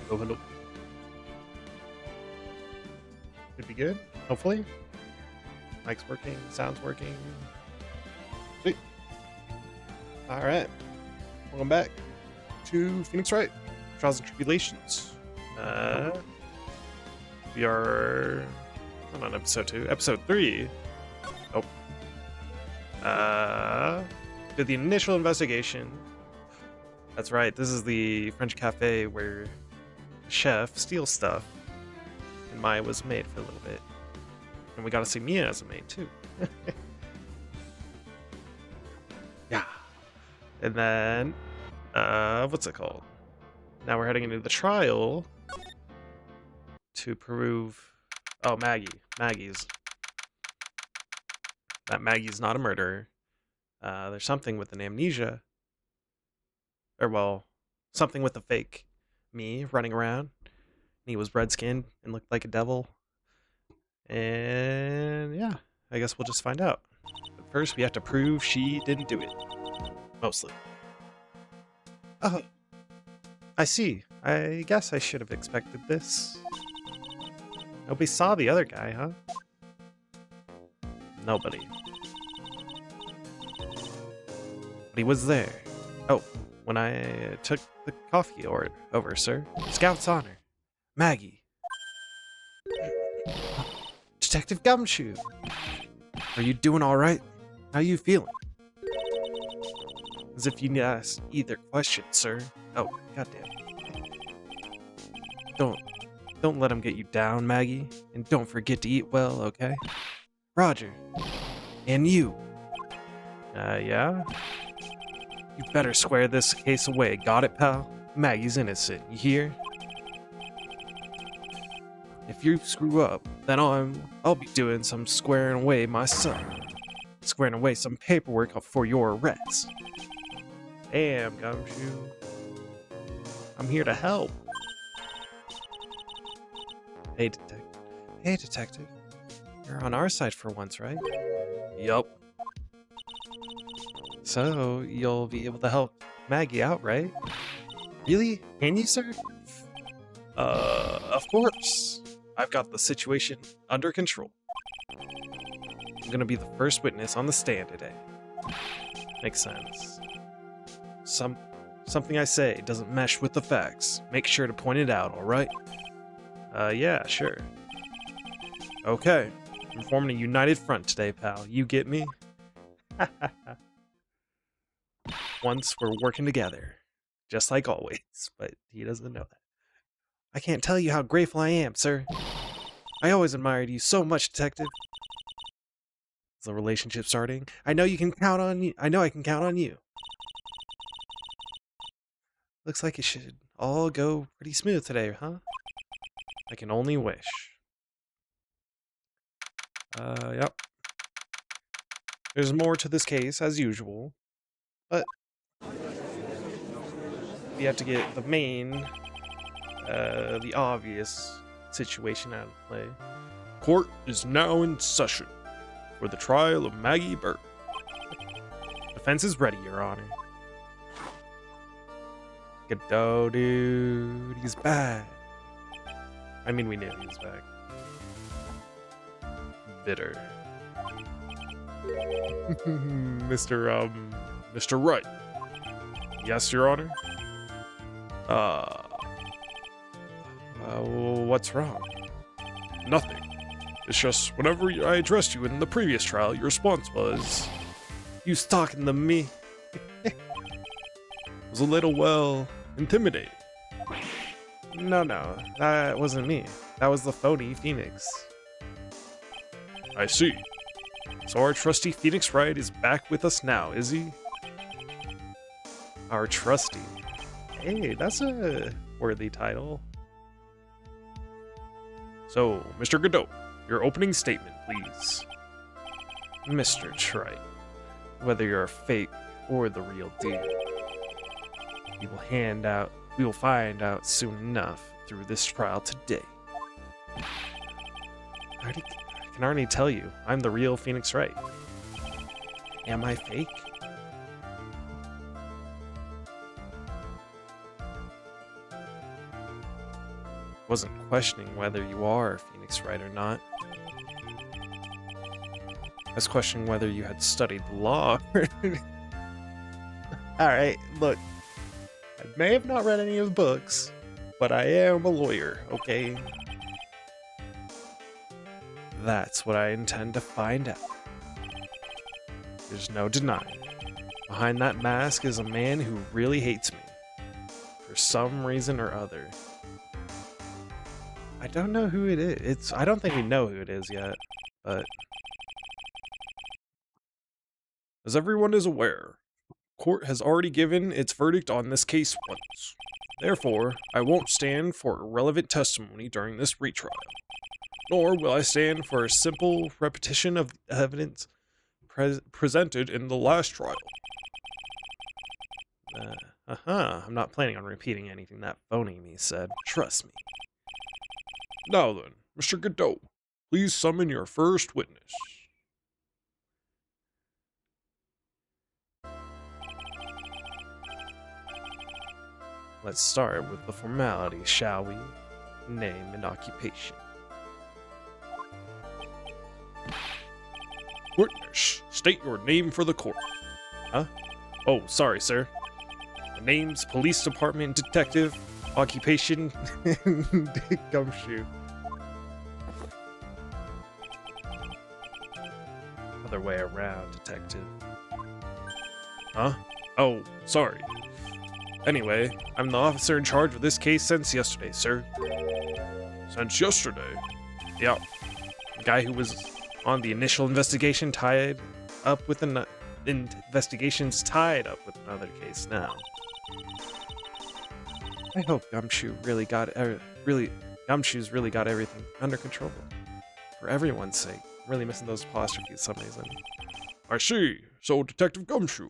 Oh, hello. Should be good, hopefully. Mic's working, sound's working. Sweet. Alright. Welcome back to Phoenix Wright, Trials and Tribulations. We are on episode 2. Episode 3. Oh. Did the initial investigation. That's right, this is the French cafe where the chef steals stuff. And Maya was a maid for a little bit. And we got to see Mia as a maid too. Yeah. And then, what's it called? Now we're heading into the trial to prove, oh, Maggie's not a murderer. There's something with an amnesia, or well, something with the fake me running around. He was red-skinned and looked like a devil. And yeah, I guess we'll just find out. But first, we have to prove she didn't do it. Mostly. Oh, I see. I guess I should have expected this. Nobody saw the other guy, huh? Nobody. But he was there. Oh, when I took the coffee over, sir. Scout's honor. Maggie. Detective Gumshoe. Are you doing alright? How you feeling? As if you need to ask either question, sir. Oh, goddamn. Don't let him get you down, Maggie. And don't forget to eat well, okay? Roger. And you. Yeah? You better square this case away, got it, pal? Maggie's innocent, you hear? If you screw up, then I'll be doing some squaring away myself. Squaring away some paperwork for your arrest. Damn, Gumshoe. I'm here to help. Hey, detective. You're on our side for once, right? Yup. So, you'll be able to help Maggie out, right? Really? Can you, sir? Of course. I've got the situation under control. I'm gonna be the first witness on the stand today. Makes sense. Something I say doesn't mesh with the facts. Make sure to point it out, alright? Yeah, sure. Okay. I'm forming a united front today, pal. You get me? Once we're working together. Just like always. But he doesn't know that. I can't tell you how grateful I am, sir. I always admired you so much, detective. Is the relationship starting? I know you can count on you. I know I can count on you. Looks like it should all go pretty smooth today, huh? I can only wish. Yep. There's more to this case, as usual. But we have to get the main, the obvious situation out of play. Court is now in session for the trial of Maggie Burke. Defense is ready, Your Honor. Godot, dude, he's back. I mean, we knew he was back. Bitter. Mr. Wright. Yes, Your Honor? What's wrong? Nothing. It's just, whenever I addressed you in the previous trial, your response was... You was talking to me. It was a little, well, intimidating. No, that wasn't me. That was the phony Phoenix. I see. So our trusty Phoenix Wright is back with us now, is he? Our trusty. Hey, that's a worthy title. So, Mr. Godot, your opening statement, please. Mr. Wright, whether you're a fake or the real deal, we will find out soon enough through this trial today. I can already tell you, I'm the real Phoenix Wright. Am I fake? Wasn't questioning whether you are Phoenix Wright or not. I was questioning whether you had studied the law. Alright, look. I may have not read any of the books, but I am a lawyer, okay? That's what I intend to find out. There's no denying. Behind that mask is a man who really hates me. For some reason or other. I don't know who it is. I don't think we know who it is yet, but... As everyone is aware, court has already given its verdict on this case once. Therefore, I won't stand for irrelevant testimony during this retrial. Nor will I stand for a simple repetition of evidence presented in the last trial. I'm not planning on repeating anything that phony me said. Trust me. Now then, Mr. Godot, please summon your first witness. Let's start with the formalities, shall we? Name and occupation. Witness, state your name for the court. Huh? Oh, sorry, sir. My name's Police Department Detective. Occupation, Gumshoe. Other way around, detective. Huh? Oh, sorry. Anyway, I'm the officer in charge of this case since yesterday, sir. Since yesterday? Yeah. The guy who was on the initial investigation tied up with investigation's tied up with another case now. I hope Gumshoe's really got everything under control. For everyone's sake. I'm really missing those apostrophes for some reason. I see. So, Detective Gumshoe,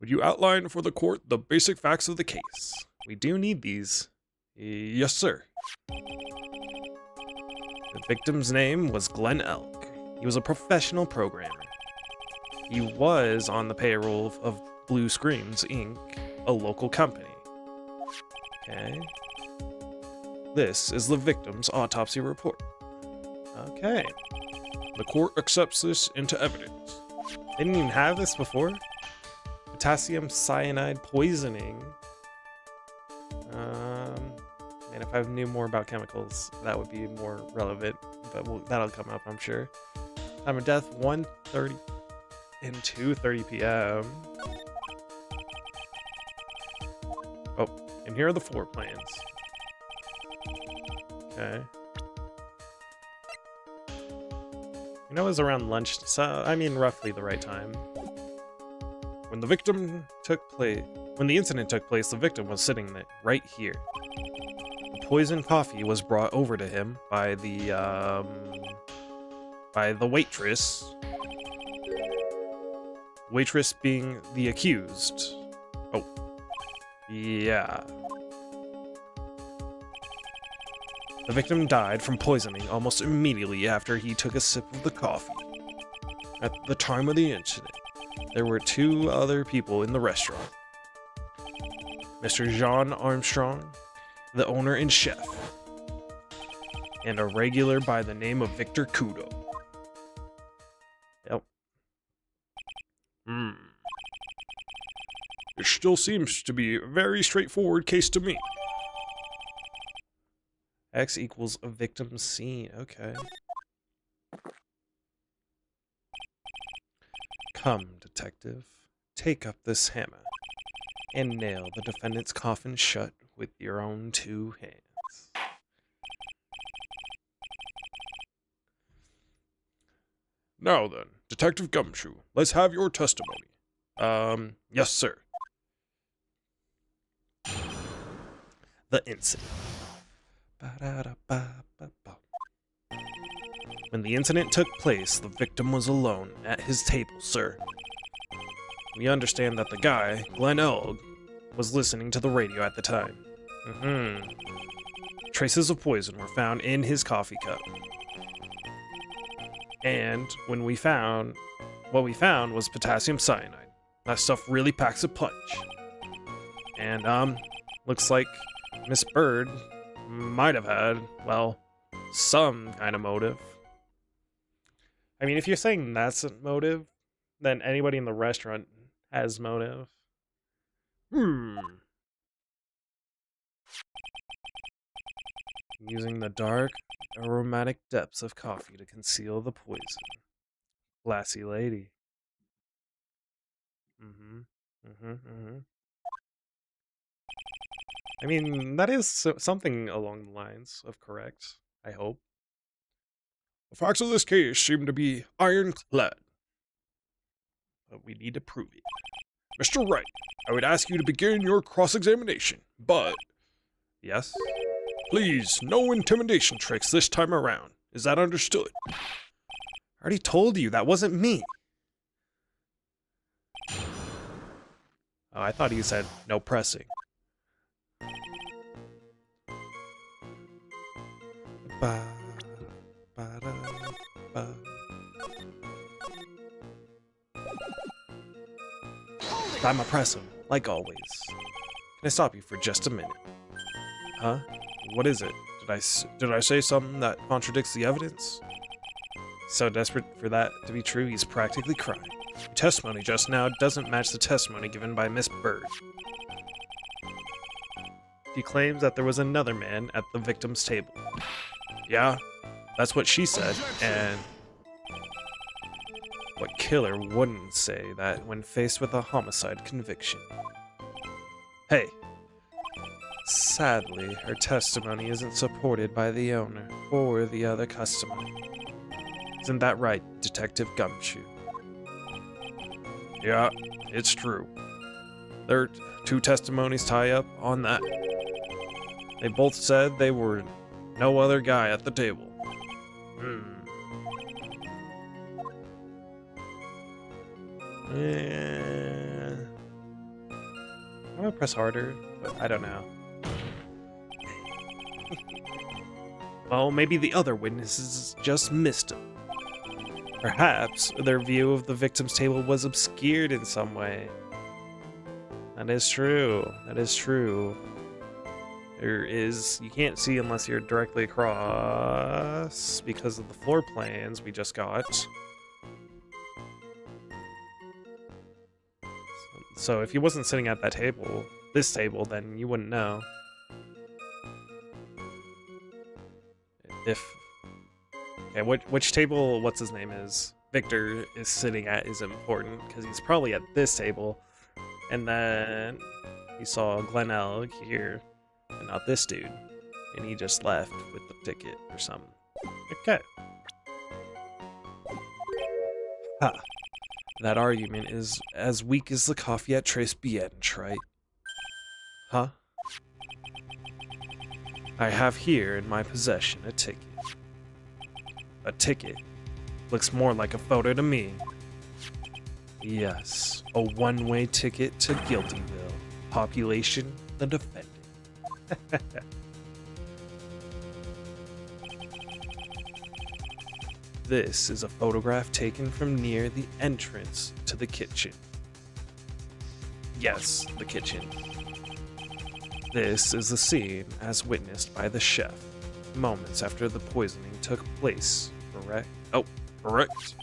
would you outline for the court the basic facts of the case? We do need these. Yes, sir. The victim's name was Glenn Elk. He was a professional programmer. He was on the payroll of Blue Screams, Inc., a local company. Okay. This is the victim's autopsy report. Okay. The court accepts this into evidence. They didn't even have this before? Potassium cyanide poisoning. And if I knew more about chemicals, that would be more relevant. But that'll come up, I'm sure. Time of death, 1:30 and 2:30 p.m. Oh, and here are the floor plans. Okay. You know, it was around lunch, so I mean roughly the right time. When the incident took place, the victim was sitting right here. The poisoned coffee was brought over to him by the waitress. Waitress being the accused. Oh. Yeah. The victim died from poisoning almost immediately after he took a sip of the coffee. At the time of the incident, there were 2 other people in the restaurant. Mr. John Armstrong, the owner and chef, and a regular by the name of Victor Kudo. Yep. It still seems to be a very straightforward case to me. X equals a victim scene. Okay. Come, detective. Take up this hammer and nail the defendant's coffin shut with your own 2 hands. Now then, Detective Gumshoe, let's have your testimony. Yes, sir. The incident. When the incident took place, the victim was alone at his table, sir. We understand that the guy, Glenn Elg, was listening to the radio at the time. Traces of poison were found in his coffee cup. And what we found was potassium cyanide. That stuff really packs a punch. And, looks like Miss Bird might have had, well, some kind of motive. I mean, if you're saying that's a motive, then anybody in the restaurant has motive. Using the dark, aromatic depths of coffee to conceal the poison. Classy lady. I mean, that is something along the lines of correct, I hope. The facts of this case seem to be ironclad, but we need to prove it. Mr. Wright, I would ask you to begin your cross-examination, but... Yes? Please, no intimidation tricks this time around. Is that understood? I already told you, that wasn't me. Oh, I thought he said no pressing. Ba, ba, da, ba. I'ma press him, like always. Can I stop you for just a minute? Huh? What is it? Did I say something that contradicts the evidence? So desperate for that to be true, he's practically crying. Your testimony just now doesn't match the testimony given by Miss Bird. She claims that there was another man at the victim's table. Yeah, that's what she said, and what killer wouldn't say that when faced with a homicide conviction? Hey, sadly, her testimony isn't supported by the owner or the other customer. Isn't that right, Detective Gumshoe? Yeah, it's true. Their two testimonies tie up on that. They both said they were no other guy at the table. Yeah. I'm gonna press harder, but I don't know. Well, maybe the other witnesses just missed him. Perhaps their view of the victim's table was obscured in some way. That is true. That is true. You can't see unless you're directly across because of the floor plans we just got. So if he wasn't sitting at that table, this table, then you wouldn't know. Okay, which table, what's his name is, Victor is sitting at is important, because he's probably at this table, and then he saw Glenelg here, and not this dude, and he just left with the ticket or something. Okay. Ha. That argument is as weak as the coffee at Trace Biench, right? Huh? I have here in my possession a ticket. A ticket. Looks more like a photo to me. Yes, a one-way ticket to Guiltyville. Population, the defendant. This is a photograph taken from near the entrance to the kitchen. Yes, the kitchen. This is the scene as witnessed by the chef, moments after the poisoning took place, correct? Oh, correct.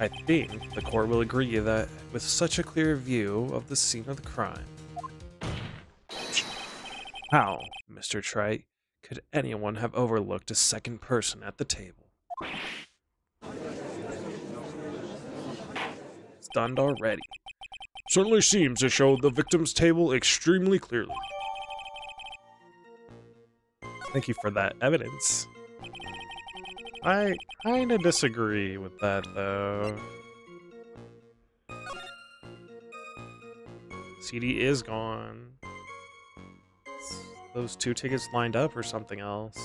I think the court will agree that with such a clear view of the scene of the crime. How, Mr. Trite, could anyone have overlooked a second person at the table? Stunned already. Certainly seems to show the victim's table extremely clearly. Thank you for that evidence. I kinda disagree with that, though. CD is gone. Those two tickets lined up or something else.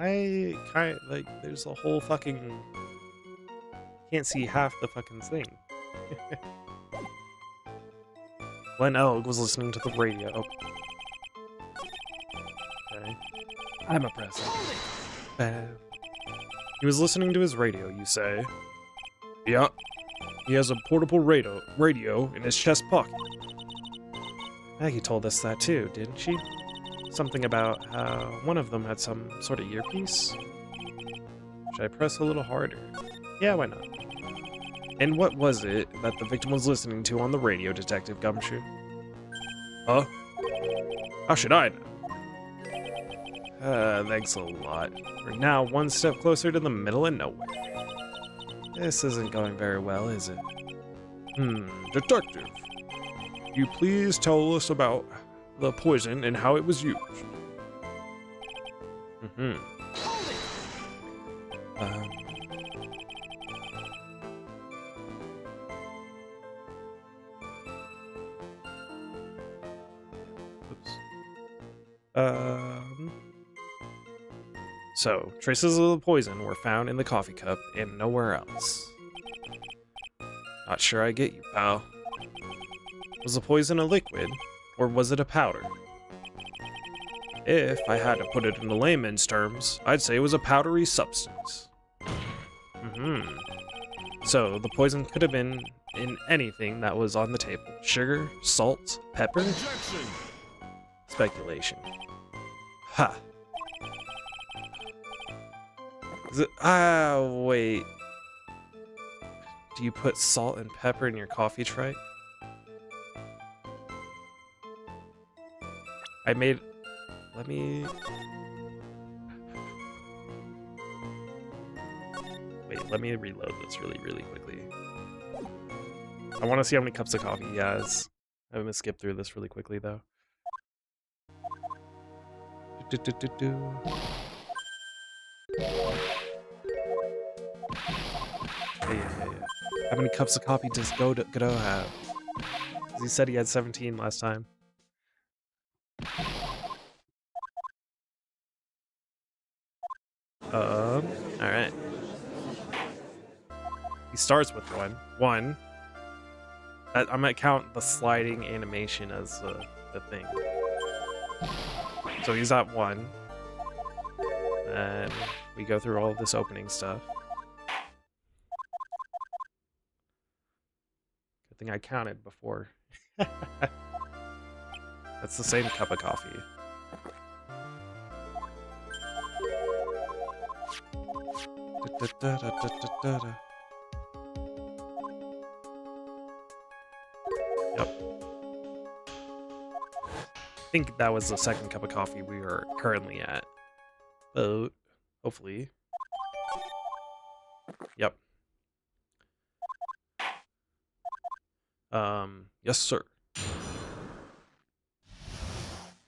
I kind of, like, there's a whole fucking... Can't see half the fucking thing. Glenn Elg was listening to the radio. Okay. I'm a president. He was listening to his radio, you say? Yeah, he has a portable radio in his chest pocket. Maggie told us that too, didn't she? Something about how one of them had some sort of earpiece. Should I press a little harder? Yeah, why not? And what was it that the victim was listening to on the radio, Detective Gumshoe? Huh? How should I know? Thanks a lot. We're now one step closer to the middle of nowhere. This isn't going very well, is it? Detective. You please tell us about the poison and how it was used. So, traces of the poison were found in the coffee cup and nowhere else. Not sure I get you, pal. Was the poison a liquid, or was it a powder? If I had to put it into layman's terms, I'd say it was a powdery substance. So, the poison could have been in anything that was on the table. Sugar, salt, pepper? Objection! Speculation. Ha! Wait. Do you put salt and pepper in your coffee tray? Let me... Wait, let me reload this really quickly. I want to see how many cups of coffee he has. I'm gonna skip through this really quickly, though. Yeah. How many cups of coffee does Godot have? 'Cause he said he had 17 last time. Alright. He starts with one. I'm gonna count the sliding animation as the thing. So he's at 1. And we go through all of this opening stuff. Good thing I counted before. That's the same cup of coffee. Yep. I think that was the second cup of coffee we are currently at. But hopefully. Yep. Yes, sir.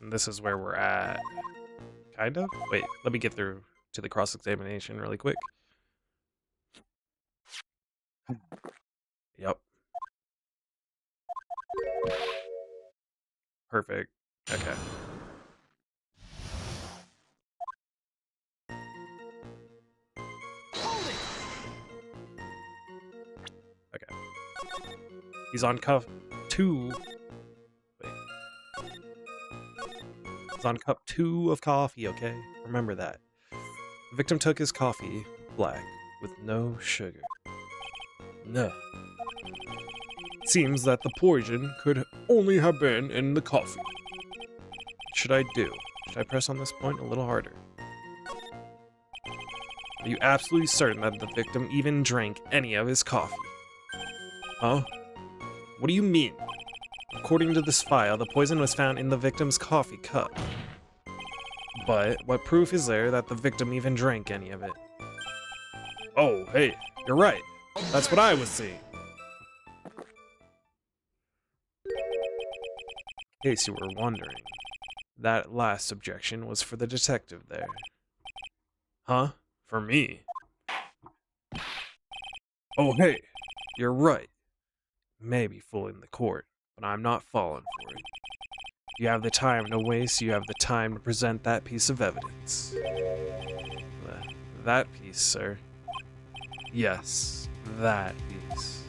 And this is where we're at. Kind of? Wait, let me get through to the cross-examination really quick. Yep. Perfect. Okay. Okay. He's on cup 2. Wait. He's on cup 2 of coffee, okay? Remember that. The victim took his coffee, black, with no sugar. No. It seems that the poison could only have been in the coffee. What should I do? Should I press on this point a little harder? Are you absolutely certain that the victim even drank any of his coffee? Huh? What do you mean? According to this file, the poison was found in the victim's coffee cup. But what proof is there that the victim even drank any of it? Oh, hey, you're right. That's what I was seeing. In case you were wondering, that last objection was for the detective there. Huh? For me? Oh, hey, you're right. Maybe fooling the court, but I'm not falling for it. You have the time to waste, you have the time to present that piece of evidence. That piece, sir. Yes, that piece.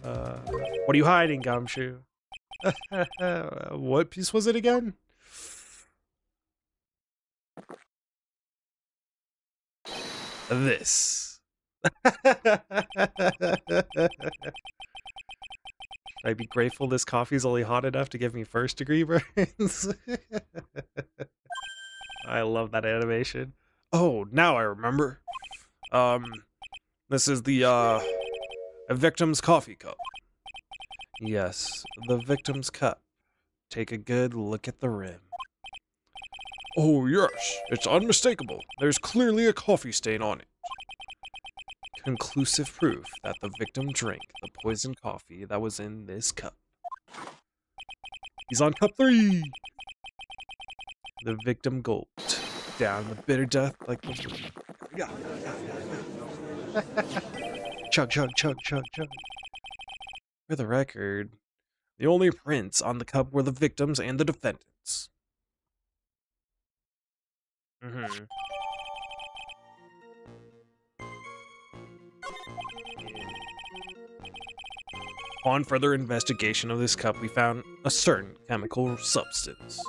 What are you hiding, Gumshoe? What piece was it again? This. I'd be grateful this coffee's only hot enough to give me first degree burns. I love that animation. Oh, now I remember. This is the, a victim's coffee cup. Yes, the victim's cup. Take a good look at the rim. Oh, yes, it's unmistakable. There's clearly a coffee stain on it. Conclusive proof that the victim drank the poisoned coffee that was in this cup. He's on cup 3! The victim gulped down the bitter death like the... Chug, chug, chug, chug, chug. For the record, the only prints on the cup were the victims and the defendants. Upon further investigation of this cup, we found a certain chemical substance.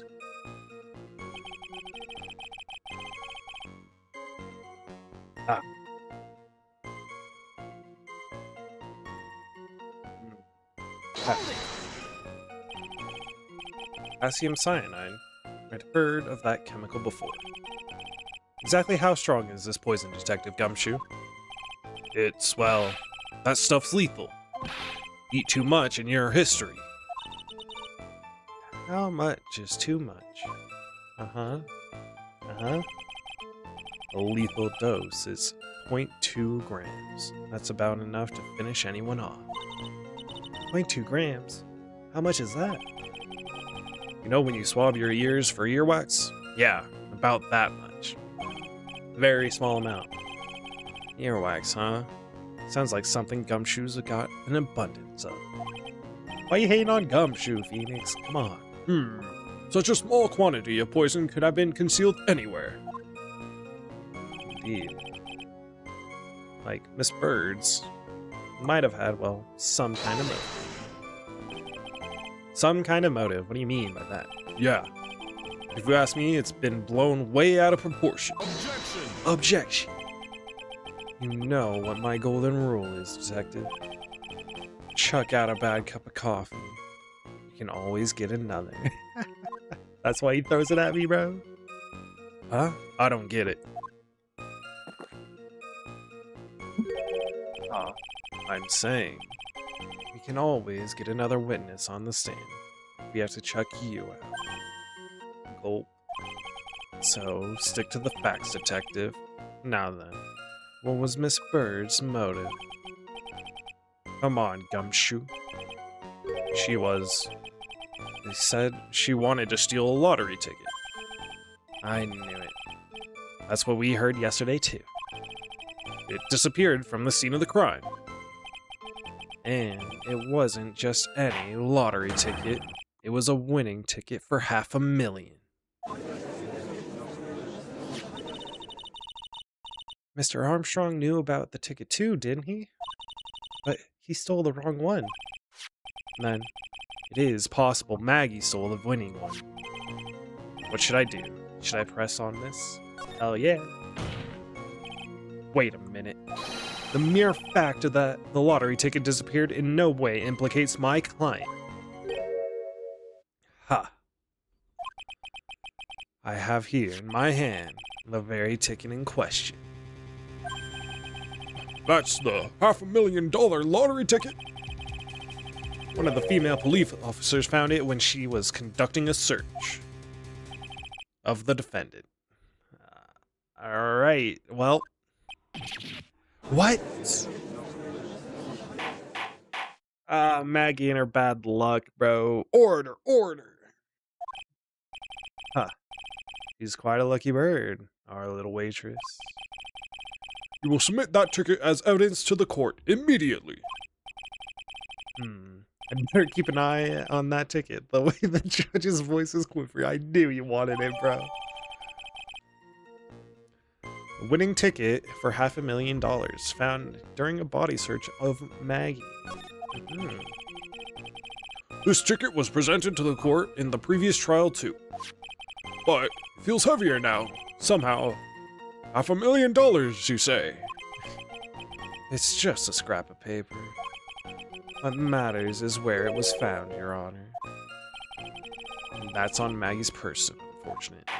Potassium cyanide. I'd heard of that chemical before. Exactly how strong is this poison, Detective Gumshoe? It's, well, that stuff's lethal. Eat too much and you're history. How much is too much? A lethal dose is 0.2 grams. That's about enough to finish anyone off. 0.2 grams? How much is that? You know when you swab your ears for earwax? Yeah, about that much. Very small amount. Earwax, huh? Sounds like something Gumshoe's got an abundance of. Why you hating on Gumshoe, Phoenix? Come on. Such a small quantity of poison could have been concealed anywhere. Indeed. Like, Miss Birds might have had, well, some kind of motive. Some kind of motive? What do you mean by that? Yeah. If you ask me, it's been blown way out of proportion. Objection! Objection! You know what my golden rule is, Detective. Chuck out a bad cup of coffee. You can always get another. That's why he throws it at me, bro? Huh? I don't get it. I'm saying, we can always get another witness on the stand. We have to chuck you out. Gulp. So, stick to the facts, Detective. Now then, what was Miss Bird's motive? Come on, Gumshoe. She was... They said she wanted to steal a lottery ticket. I knew it. That's what we heard yesterday, too. It disappeared from the scene of the crime. And it wasn't just any lottery ticket. It was a winning ticket for $500,000. Mr. Armstrong knew about the ticket too, didn't he? But he stole the wrong one. Then, it is possible Maggie stole the winning one. What should I do? Should I press on this? Hell yeah. Wait a minute. The mere fact that the lottery ticket disappeared in no way implicates my client. Ha. I have here in my hand the very ticket in question. That's the $500,000 lottery ticket? One of the female police officers found it when she was conducting a search of the defendant. Alright, well... What? Maggie and her bad luck, bro. Order, order! Huh. She's quite a lucky bird, our little waitress. You will submit that ticket as evidence to the court immediately. I better keep an eye on that ticket. The way the judge's voice is quivering, I knew you wanted it, bro. A winning ticket for $500,000 found during a body search of Maggie. This ticket was presented to the court in the previous trial too. But it feels heavier now, somehow. $500,000, you say? It's just a scrap of paper. What matters is where it was found, Your Honor. And that's on Maggie's person, unfortunately.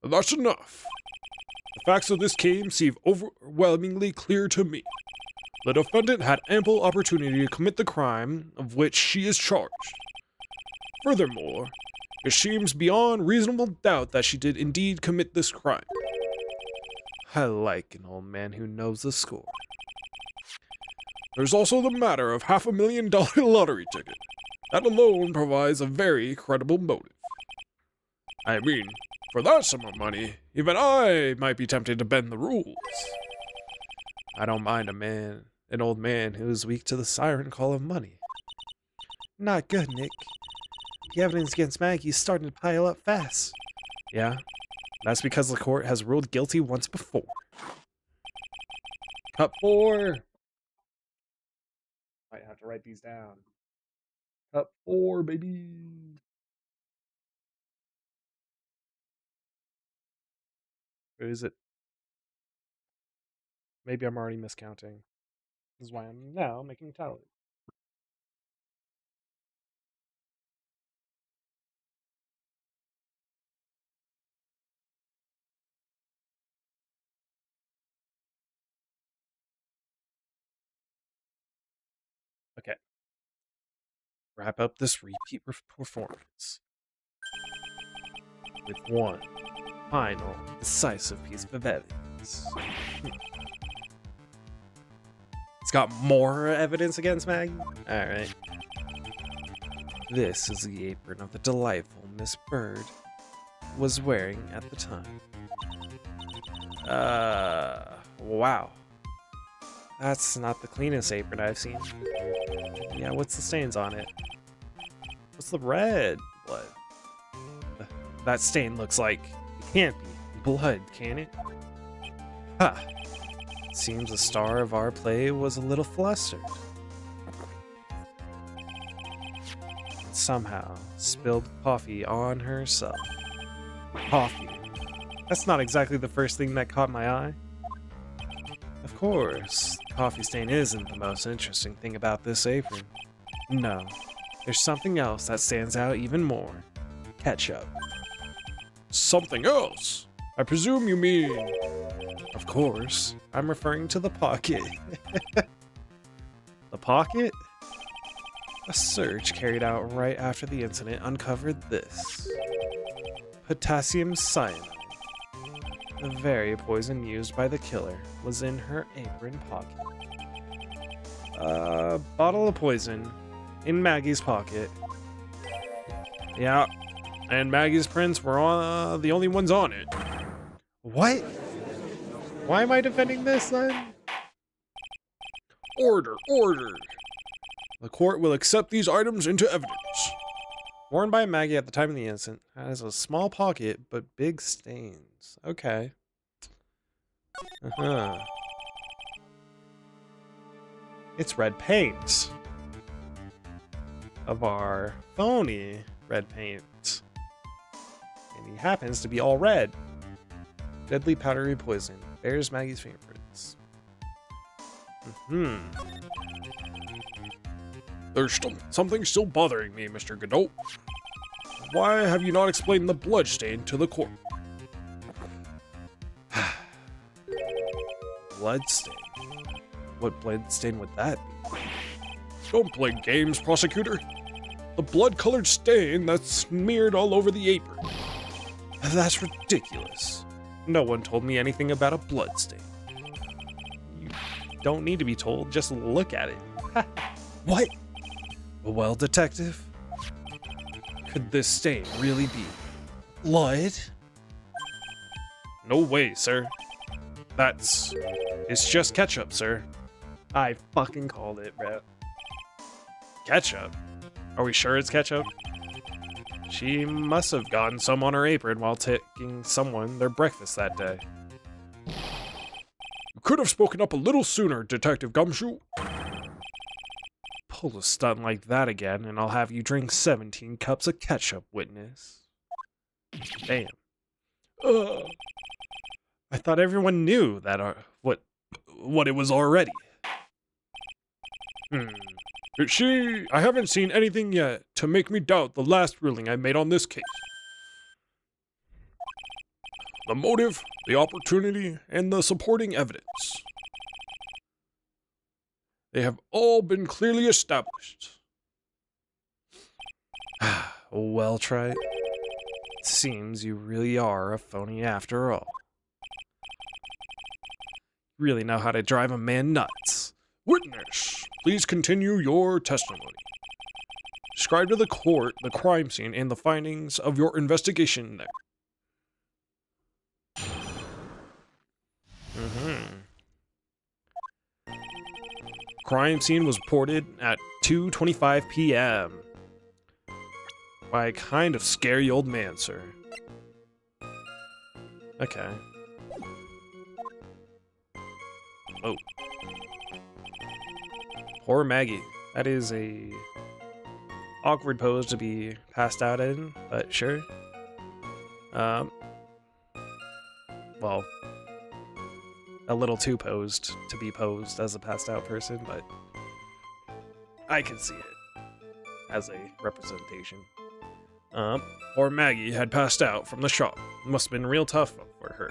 That's enough. The facts of this case seem overwhelmingly clear to me. The defendant had ample opportunity to commit the crime of which she is charged. Furthermore, it seems beyond reasonable doubt that she did indeed commit this crime. I like an old man who knows the score. There's also the matter of $500,000 lottery ticket. That alone provides a very credible motive. I mean, for that sum of money, even I might be tempted to bend the rules. I don't mind an old man who's weak to the siren call of money. Not good, Nick. The evidence against Maggie's starting to pile up fast. Yeah, that's because the court has ruled guilty once before. Cut 4. Might have to write these down. Cut 4, baby. Or is it? Maybe I'm already miscounting. This is why I'm now making tally. Okay. Wrap up this repeat performance with one final decisive piece of evidence. It's got more evidence against Maggie? Alright. This is the apron of the delightful Miss Bird was wearing at the time. Wow. That's not the cleanest apron I've seen. Yeah, what's the stains on it? What's the red blood? That stain looks like it can't be blood, can it? Ha! Seems the star of our play was a little flustered. And somehow spilled coffee on herself. Coffee. That's not exactly the first thing that caught my eye. Of course, the coffee stain isn't the most interesting thing about this apron. No, there's something else that stands out even more. Ketchup. Something else? I presume you mean... Of course, I'm referring to the pocket. The pocket? A search carried out right after the incident uncovered this. Potassium cyanide. The very poison used by the killer was in her apron pocket. Bottle of poison in Maggie's pocket. Yeah, and Maggie's prints were the only ones on it. What? Why am I defending this then? Order, order! The court will accept these items into evidence. Worn by Maggie at the time of the incident, has a small pocket but big stains. Okay. It's red paint. Of our phony red paint. And he happens to be all red. Deadly powdery poison. Bears Maggie's fingerprints. There's something still bothering me, Mr. Godot. Why have you not explained the bloodstain to the court? Bloodstain? What bloodstain would that be? Don't play games, prosecutor. The blood-colored stain that's smeared all over the apron. That's ridiculous. No one told me anything about a bloodstain. You don't need to be told, just look at it. What? Well, detective, could this stain really be blood? No way, sir. It's just ketchup, sir. I fucking called it, bro. Ketchup? Are we sure it's ketchup? She must have gotten some on her apron while taking someone their breakfast that day. You could have spoken up a little sooner, Detective Gumshoe. Pull a stunt like that again, and I'll have you drink 17 cups of ketchup, witness. Damn. I thought everyone knew that what it was already. I haven't seen anything yet to make me doubt the last ruling I made on this case. The motive, the opportunity, and the supporting evidence. They have all been clearly established. Well, Trite, it seems you really are a phony after all. You really know how to drive a man nuts. Witness, please continue your testimony. Describe to the court the crime scene and the findings of your investigation there. Crime scene was reported at 2:25 p.m. by a kind of scary old man, sir. Okay. Oh. Poor Maggie. That is a awkward pose to be passed out in, but sure. Well, a little too posed to be posed as a passed out person, but I can see it as a representation. Poor Maggie had passed out from the shock. It must have been real tough for her.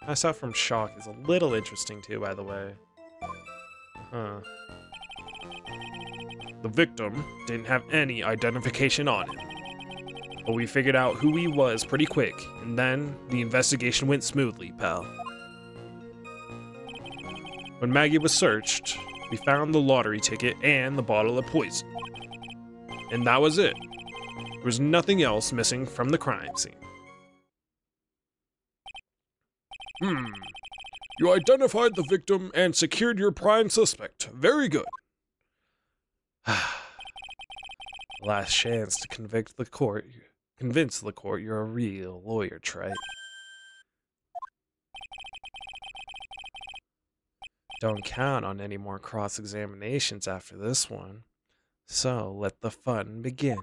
Passed out from shock is a little interesting too, by the way. The victim didn't have any identification on him, but we figured out who he was pretty quick, and then the investigation went smoothly, pal. When Maggie was searched, we found the lottery ticket and the bottle of poison. And that was it. There was nothing else missing from the crime scene. You identified the victim and secured your prime suspect. Very good. Last chance to convince the court you're a real lawyer, Trite. Don't count on any more cross-examinations after this one, so let the fun begin.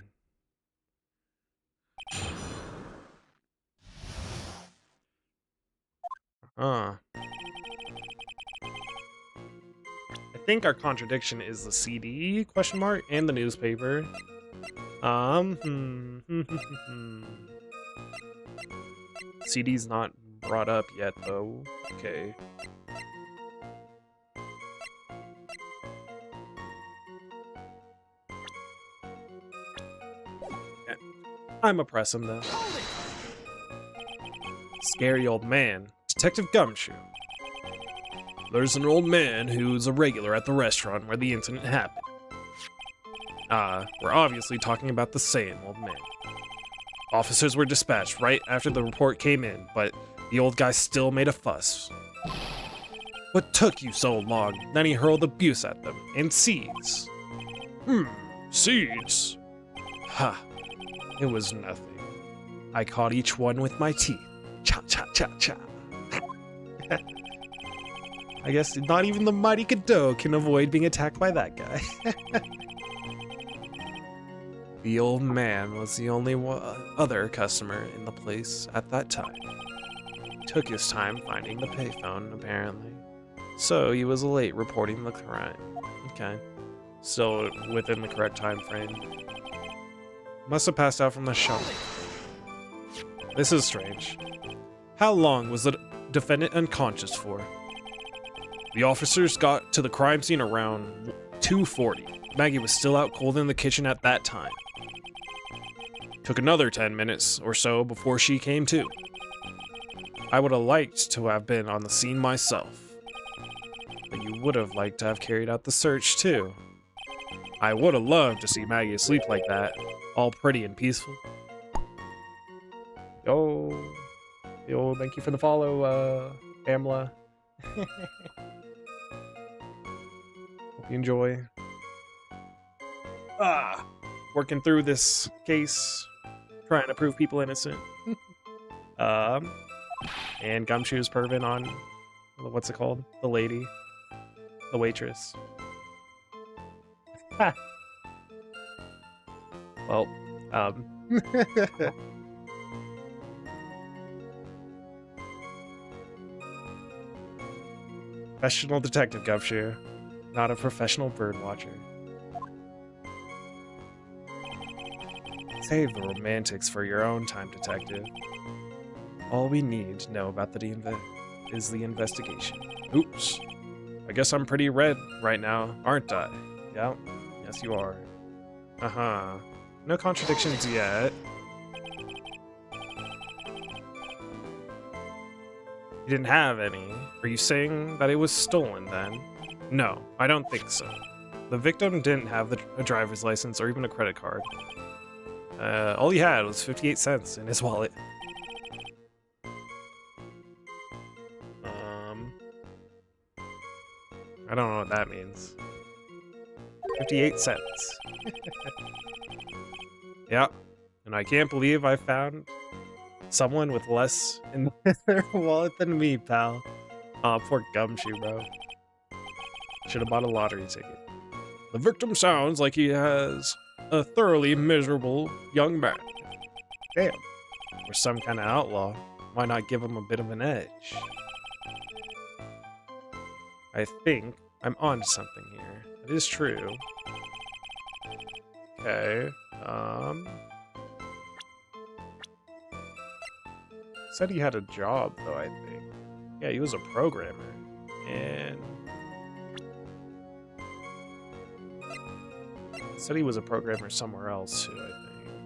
I think our contradiction is the CD, question mark, and the newspaper. CD's not brought up yet, though. Okay. I'ma press him, though. Scary old man. Detective Gumshoe. There's an old man who's a regular at the restaurant where the incident happened. We're obviously talking about the same old man. Officers were dispatched right after the report came in, but the old guy still made a fuss. What took you so long? Then he hurled abuse at them, and seeds. Seeds? Ha, it was nothing. I caught each one with my teeth. Cha cha cha cha. I guess not even the mighty Godot can avoid being attacked by that guy. The old man was the only other customer in the place at that time. He took his time finding the payphone, apparently. So he was late reporting the crime. Okay. Still within the correct time frame. Must have passed out from the shock. This is strange. How long was the defendant unconscious for? The officers got to the crime scene around 2:40. Maggie was still out cold in the kitchen at that time. Took another 10 minutes or so before she came to. I would have liked to have been on the scene myself. But you would have liked to have carried out the search too. I would have loved to see Maggie asleep like that, all pretty and peaceful. Yo, thank you for the follow, Pamela. Hope you enjoy. Working through this case, trying to prove people innocent. And Gumshoe's perving on, what's it called? The lady. The waitress. Ha! Well, Professional detective, Gumshoe. Not a professional bird watcher. Save the romantics for your own time, detective. All we need to know about is the investigation. Oops. I guess I'm pretty red right now, aren't I? Yeah. Yes, you are. Uh-huh. No contradictions yet. You didn't have any. Are you saying that it was stolen then? No, I don't think so. The victim didn't have a driver's license or even a credit card. All he had was 58 cents in his wallet. I don't know what that means. 58 cents. Yeah, and I can't believe I found someone with less in their wallet than me, pal. Aw, poor Gumshoe, bro. Should have bought a lottery ticket. The victim sounds like he has a thoroughly miserable young man. Damn. Or some kind of outlaw. Why not give him a bit of an edge? I think I'm onto something here. That is true. Okay. Said he had a job, though, I think. Yeah, he was a programmer. And said he was a programmer somewhere else, too, I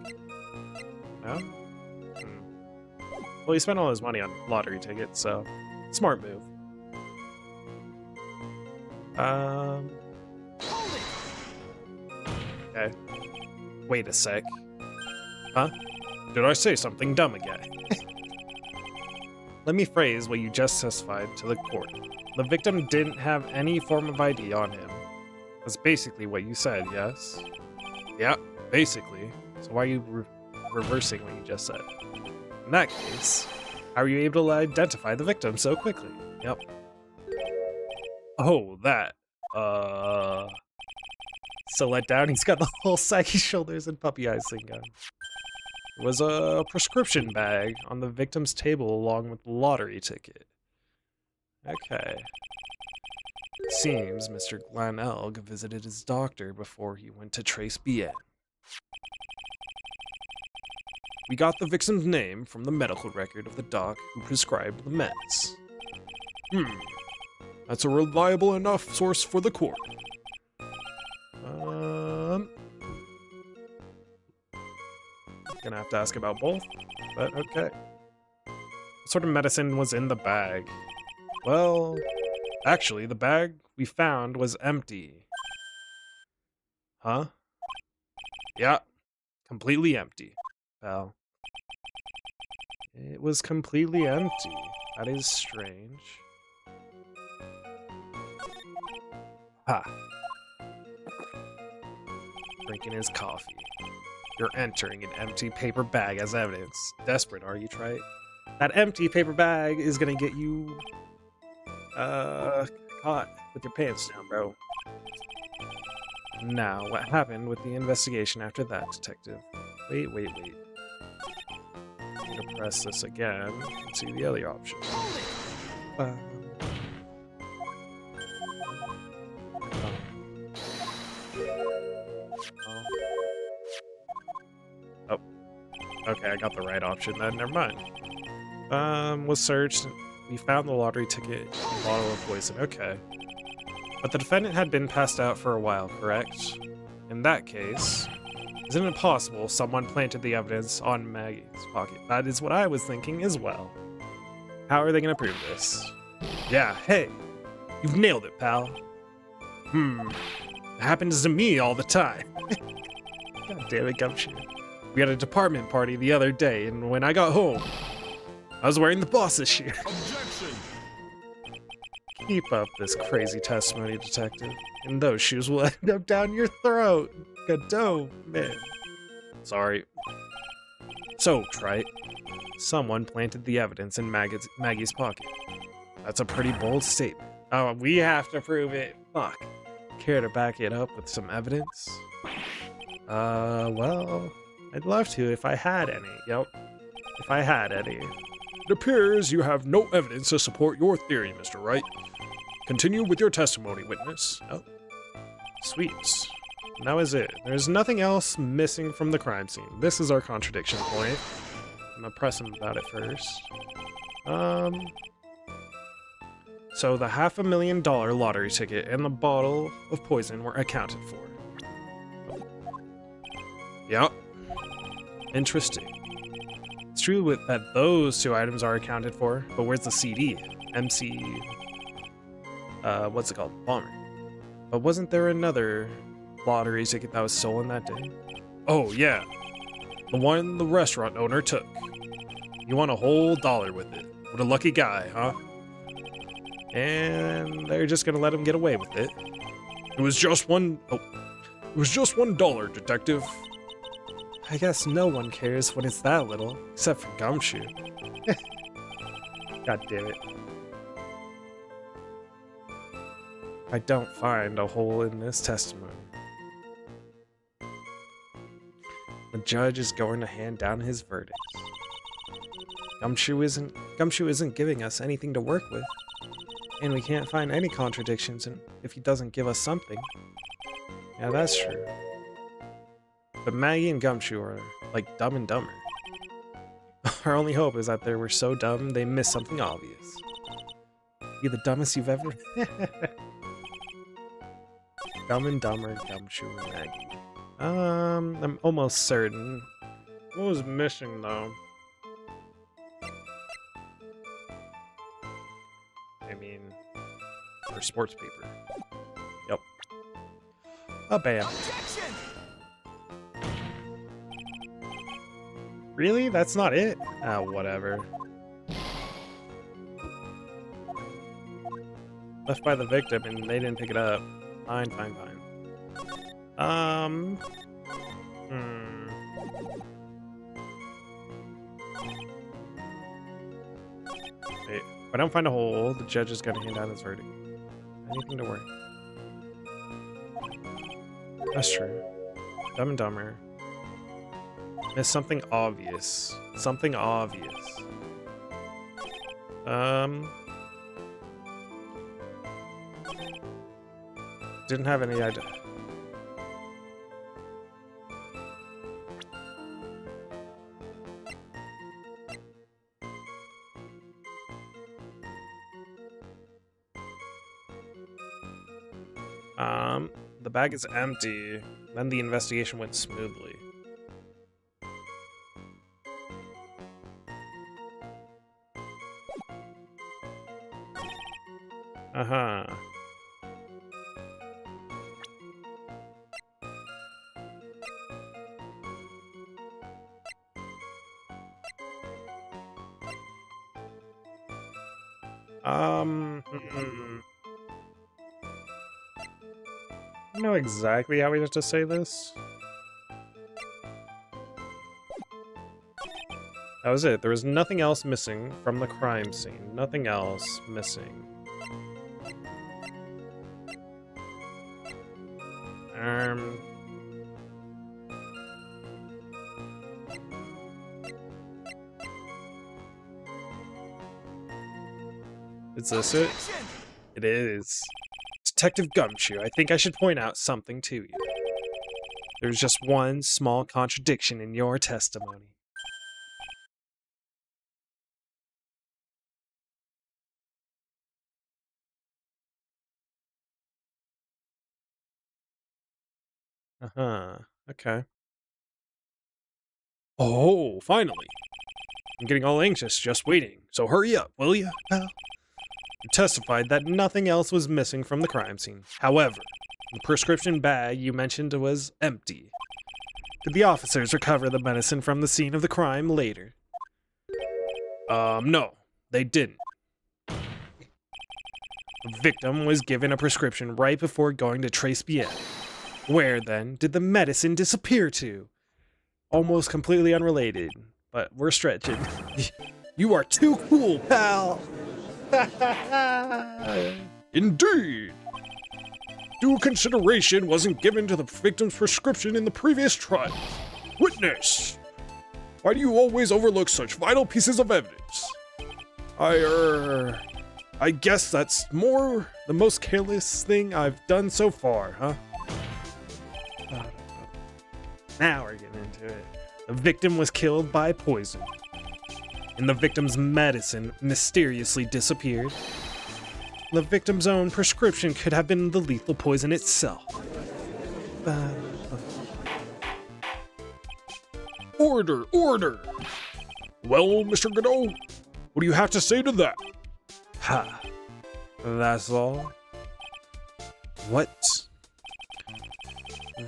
think. No? Well, he spent all his money on lottery tickets, so smart move. Okay. Wait a sec. Huh? Did I say something dumb again? Let me phrase what you just testified to the court. The victim didn't have any form of ID on him. That's basically what you said, yes? Yeah, basically. So why are you reversing what you just said? In that case, how are you able to identify the victim so quickly? Yep. Oh, that. So let down, he's got the whole saggy shoulders and puppy eyes thing going. There was a prescription bag on the victim's table along with the lottery ticket. Okay. It seems Mr. Glanelg visited his doctor before he went to trace BN. We got the victim's name from the medical record of the doc who prescribed the meds. That's a reliable enough source for the court. Gonna have to ask about both, but okay. What sort of medicine was in the bag? Well, actually, the bag we found was empty. Huh? Yeah, completely empty, pal. It was completely empty. That is strange. Ha. Drinking his coffee. You're entering an empty paper bag as evidence. Desperate, are you, Trite? That empty paper bag is gonna get you, caught with your pants down, bro. Now, what happened with the investigation after that, detective? Wait. I'm gonna press this again and see the other option. Okay, I got the right option then, never mind. Was searched. We found the lottery ticket and bottle of poison. Okay. But the defendant had been passed out for a while, correct? In that case, isn't it possible someone planted the evidence on Maggie's pocket? That is what I was thinking as well. How are they gonna prove this? Yeah, hey! You've nailed it, pal. It happens to me all the time. God damn it, Gumshoe. We had a department party the other day, and when I got home, I was wearing the boss's shoes. Objection! Keep up this crazy testimony, detective, and those shoes will end up down your throat. Godot, man. Sorry. So, Trite, someone planted the evidence in Maggie's pocket. That's a pretty bold statement. Oh, we have to prove it. Fuck. Care to back it up with some evidence? Well, I'd love to if I had any. Yep. If I had any. It appears you have no evidence to support your theory, Mr. Wright. Continue with your testimony, witness. Oh. Sweet. That was it. There's nothing else missing from the crime scene. This is our contradiction point. I'm gonna press him about it first. So the $500,000 lottery ticket and the bottle of poison were accounted for. Yep. Interesting. It's true that those two items are accounted for, but where's the CD? MC... what's it called? Bomber. But wasn't there another lottery ticket that was stolen that day? Oh, yeah. The one the restaurant owner took. You won a whole $1 with it. What a lucky guy, huh? And they're just gonna let him get away with it. It was just $1, detective. I guess no one cares when it's that little, except for Gumshoe. God damn it. I don't find a hole in this testimony. The judge is going to hand down his verdict. Gumshoe isn't giving us anything to work with. And we can't find any contradictions if he doesn't give us something. Yeah, that's true. But Maggie and Gumshoe are like Dumb and Dumber. Our only hope is that they were so dumb they missed something obvious. You're the dumbest you've ever... Dumb and Dumber, Gumshoe, and Maggie. I'm almost certain. What was missing, though? I mean, or sports paper. Yep. Oh, bam. Really? That's not it? Ah, whatever. Left by the victim and they didn't pick it up. Fine, fine, fine. Wait, if I don't find a hole, the judge is gonna hand down his verdict. Anything to worry. That's true. Dumb and Dumber. There's something obvious. Something obvious. Didn't have any idea. The bag is empty. Then the investigation went smoothly. Uh-huh. I know exactly how we have to say this. That was it. There was nothing else missing from the crime scene. Nothing else missing. Is this it? It is. Detective Gumshoe, I think I should point out something to you. There's just one small contradiction in your testimony. Uh-huh. Okay. Oh, finally. I'm getting all anxious just waiting, so hurry up, will you, pal? You testified that nothing else was missing from the crime scene. However, the prescription bag you mentioned was empty. Did the officers recover the medicine from the scene of the crime later? No, they didn't. The victim was given a prescription right before going to Trace Bien. Where, then, did the medicine disappear to? Almost completely unrelated, but we're stretching. You are too cool, pal! Indeed! Due consideration wasn't given to the victim's prescription in the previous trial. Witness! Why do you always overlook such vital pieces of evidence? I guess that's the most careless thing I've done so far, huh? Now we're getting into it. The victim was killed by poison, and the victim's medicine mysteriously disappeared. The victim's own prescription could have been the lethal poison itself. Order! Order! Well, Mr. Godot, what do you have to say to that? Ha. That's all? What?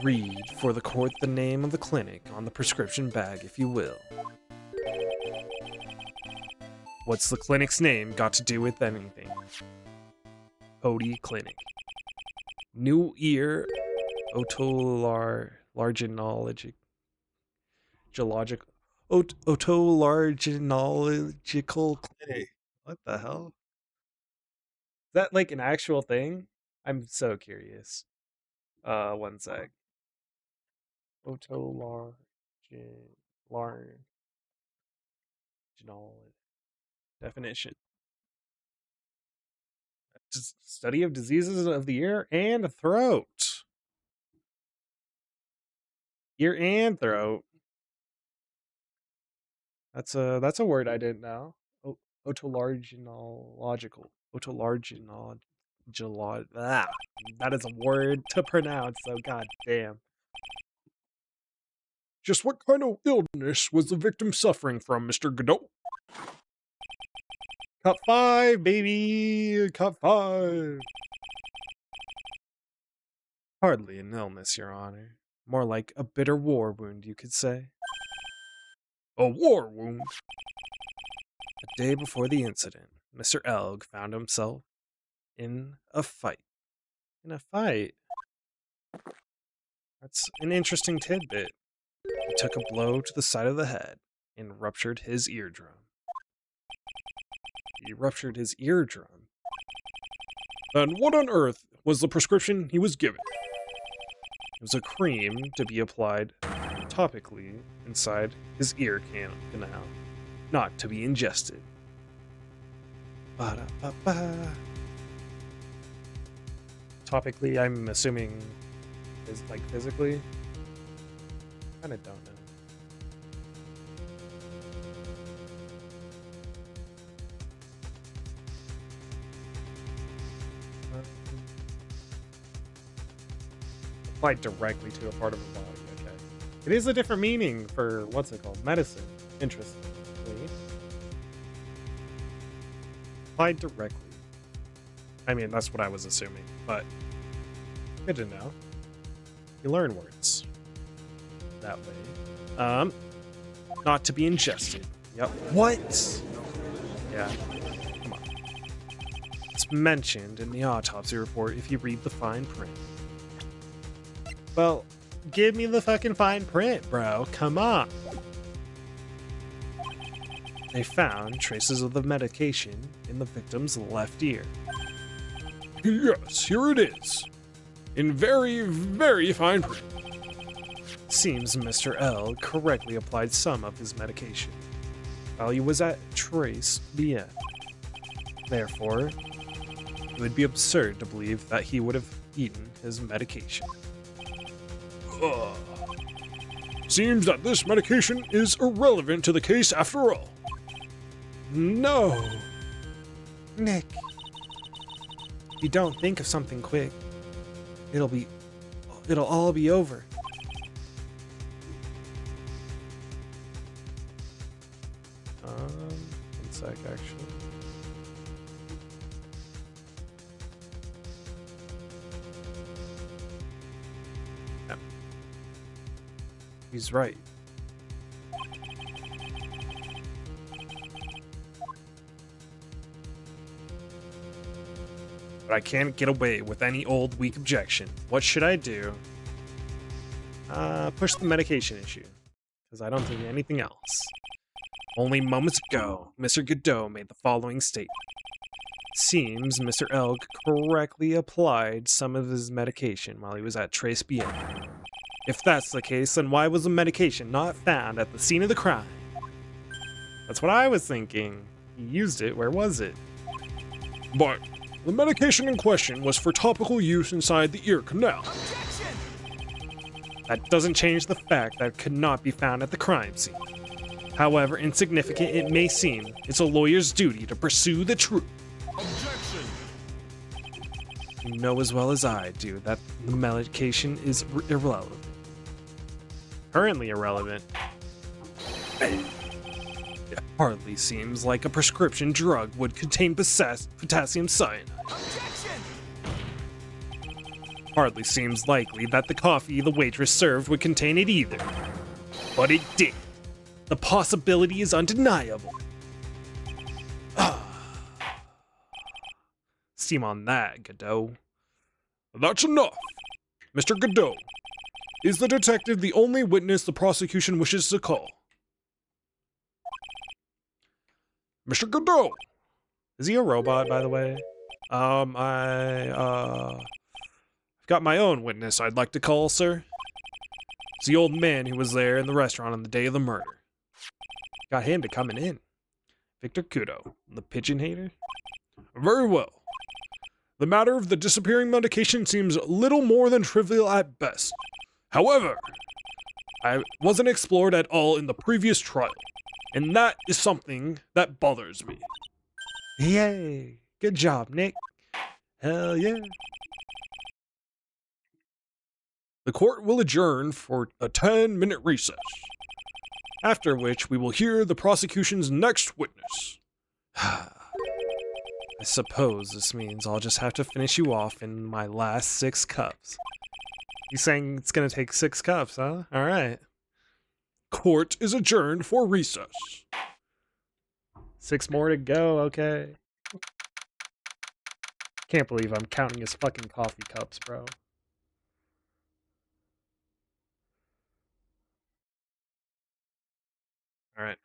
Read for the court the name of the clinic on the prescription bag, if you will. What's the clinic's name got to do with anything? Cody Clinic. New Ear Otolaryngologic Otolaryngological Clinic. What the hell? Is that like an actual thing? I'm so curious. One sec. Otolaryngological definition. Study of diseases of the ear and throat. Ear and throat. That's a word I didn't know. Otolaryngological. That is a word to pronounce, so god damn. Just what kind of illness was the victim suffering from, Mr. Godot? Cut 5, baby! Cut 5! Hardly an illness, Your Honor. More like a bitter war wound, you could say. A war wound? The day before the incident, Mr. Elg found himself in a fight. In a fight? That's an interesting tidbit. He took a blow to the side of the head and ruptured his eardrum. He ruptured his eardrum? Then what on earth was the prescription he was given? It was a cream to be applied topically inside his ear canal, not to be ingested. Ba-da-ba-ba. Topically, I'm assuming, is like physically? Kinda don't know. Applied directly to a part of the body, okay. It is a different meaning for, what's it called? Medicine. Interestingly. Applied directly. I mean, that's what I was assuming, but good to know. You learn words that way. Not to be ingested. Yep. What? Yeah. Come on. It's mentioned in the autopsy report if you read the fine print. Well, give me the fucking fine print, bro. Come on. They found traces of the medication in the victim's left ear. Yes, here it is. In very, very fine print. Seems Mr. L correctly applied some of his medication while he was at Trace Bien. Therefore, it would be absurd to believe that he would have eaten his medication. Seems that this medication is irrelevant to the case after all. No. Nick. If you don't think of something quick, it'll all be over. One sec, actually. Yeah. He's right. But I can't get away with any old weak objection. What should I do? Push the medication issue, because I don't think anything else. Only moments ago, Mr. Godot made the following statement. Seems Mr. Elg correctly applied some of his medication while he was at Trace Bien. If that's the case, then why was the medication not found at the scene of the crime? That's what I was thinking. He used it. Where was it? But the medication in question was for topical use inside the ear canal. That doesn't change the fact that it could not be found at the crime scene. However insignificant it may seem, it's a lawyer's duty to pursue the truth. Objection! You know as well as I do that the medication is irrelevant. Currently irrelevant. It hardly seems like a prescription drug would contain potassium cyanide. Objection! Hardly seems likely that the coffee the waitress served would contain it either. But it did. The possibility is undeniable. Steam on that, Godot. That's enough. Mr. Godot, is the detective the only witness the prosecution wishes to call? Mr. Godot! Is he a robot, by the way? I've got my own witness I'd like to call, sir. It's the old man who was there in the restaurant on the day of the murder. Got him to coming in. Victor Kudo, the pigeon hater? Very well. The matter of the disappearing medication seems little more than trivial at best. However, I wasn't explored at all in the previous trial, and that is something that bothers me. Yay! Good job, Nick. Hell yeah. The court will adjourn for a 10-minute recess, after which we will hear the prosecution's next witness. I suppose this means I'll just have to finish you off in my last 6 cups. You saying it's gonna take 6 cups, huh? Alright. Court is adjourned for recess. 6 more to go, okay. Can't believe I'm counting his fucking coffee cups, bro. Alright.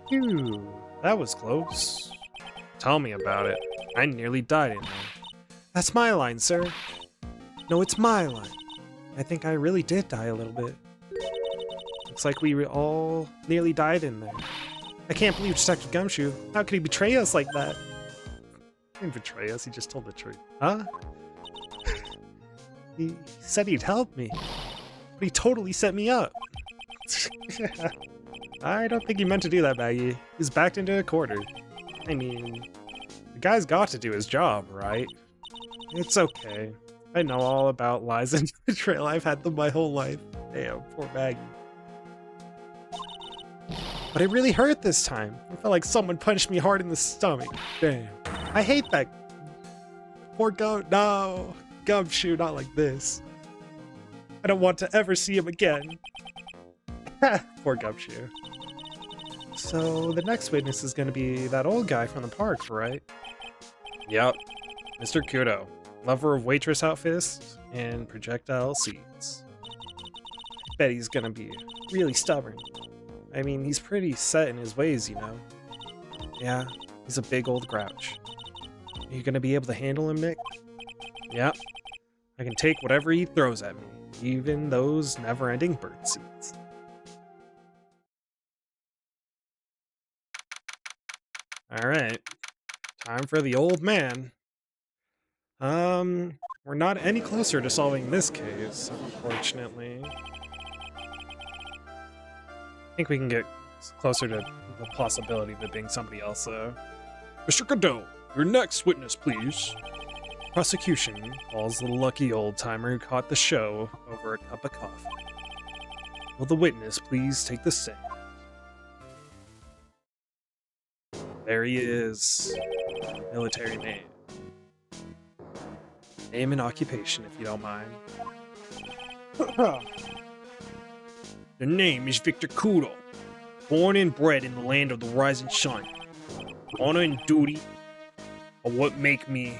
Phew, that was close. Tell me about it. I nearly died in there. That's my line, sir. No, it's my line. I think I really did die a little bit. Looks like we all nearly died in there. I can't believe Detective Gumshoe. How could he betray us like that? He didn't betray us, he just told the truth. Huh? He said he'd help me. But he totally set me up. I don't think he meant to do that, Maggie. He's backed into a corner. I mean, the guy's got to do his job, right? It's okay. I know all about lies and betrayal. I've had them my whole life. Damn, poor Maggie. But it really hurt this time. I felt like someone punched me hard in the stomach. Damn. I hate that. Poor No. Gumshoe, not like this. I don't want to ever see him again. Poor Gumshoe. So, the next witness is going to be that old guy from the park, right? Yep. Mr. Kudo. Lover of waitress outfits and projectile seeds. I bet he's going to be really stubborn. I mean, he's pretty set in his ways, you know? Yeah, he's a big old grouch. Are you going to be able to handle him, Nick? Yep. I can take whatever he throws at me, even those never-ending bird seeds. Alright. Time for the old man. We're not any closer to solving this case, unfortunately. I think we can get closer to the possibility of it being somebody else, though. Mr. Godot, your next witness, please. Prosecution calls the lucky old-timer who caught the show over a cup of coffee. Will the witness please take the stand? There he is. Military man. Name and occupation, if you don't mind. The name is Victor Kudo. Born and bred in the land of the rising sun. Honor and duty are what make me.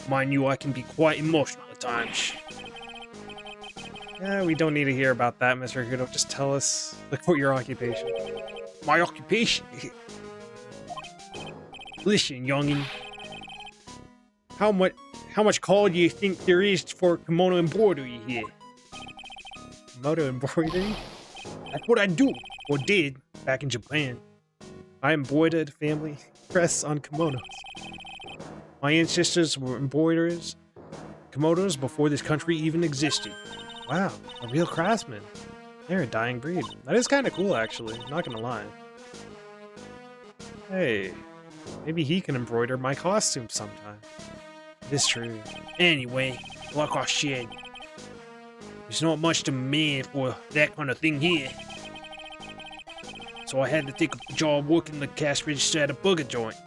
Mind you, I can be quite emotional at times. Yeah, we don't need to hear about that, Mr. Kudo. Just tell us what your occupation. My occupation? Listen, youngin. How much call do you think there is for kimono embroidery here? Kimono embroidery? That's what I do, or did, back in Japan. I embroidered family crests on kimonos. My ancestors were embroiderers, kimonos before this country even existed. Wow, a real craftsman. They're a dying breed. That is kind of cool, actually. I'm not gonna lie. Hey, maybe he can embroider my costume sometime. It is true. Anyway, like I said, there's not much demand for that kind of thing here. So I had to take a job working the cash register at a burger joint,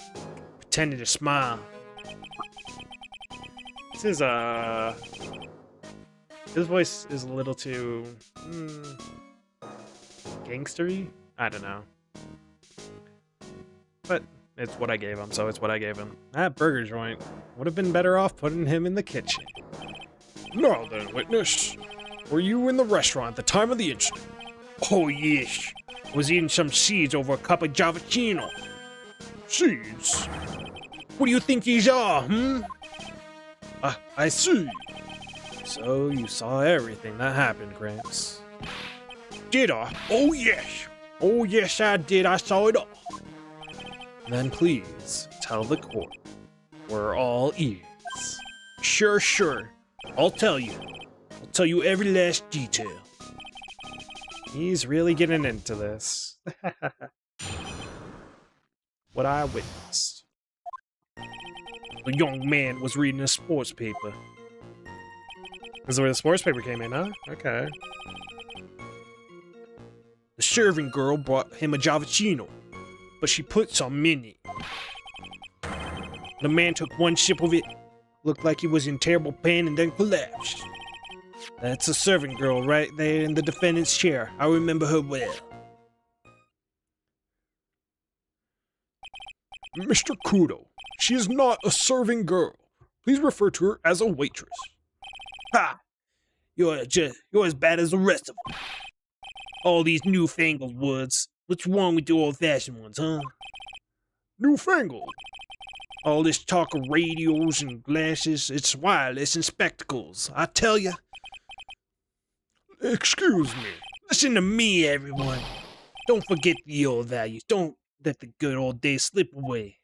pretending to smile. His voice is a little too gangstery. I don't know, but it's what I gave him, so it's what I gave him. That burger joint would have been better off putting him in the kitchen. Now then, witness. Were you in the restaurant at the time of the incident? Oh yes, I was eating some seeds over a cup of Javachino. Seeds? What do you think these are, I see. So you saw everything that happened, Gramps. Did I? Oh yes. Oh yes, I did. I saw it all. Then please tell the court. We're all ears. Sure. I'll tell you. I'll tell you every last detail. He's really getting into this. What I witnessed. The young man was reading a sports paper. This is where the sports paper came in, huh? Okay. The serving girl brought him a Javachino, but she put some in it. The man took one sip of it, looked like he was in terrible pain, and then collapsed. That's a serving girl right there in the defendant's chair. I remember her well. Mr. Kudo, she is not a serving girl. Please refer to her as a waitress. Ha! You're as bad as the rest of them. All these newfangled words. What's wrong with the old-fashioned ones, huh? Newfangled? All this talk of radios and glasses, it's wireless and spectacles, I tell you. Excuse me. Listen to me, everyone. Don't forget the old values. Don't let the good old days slip away.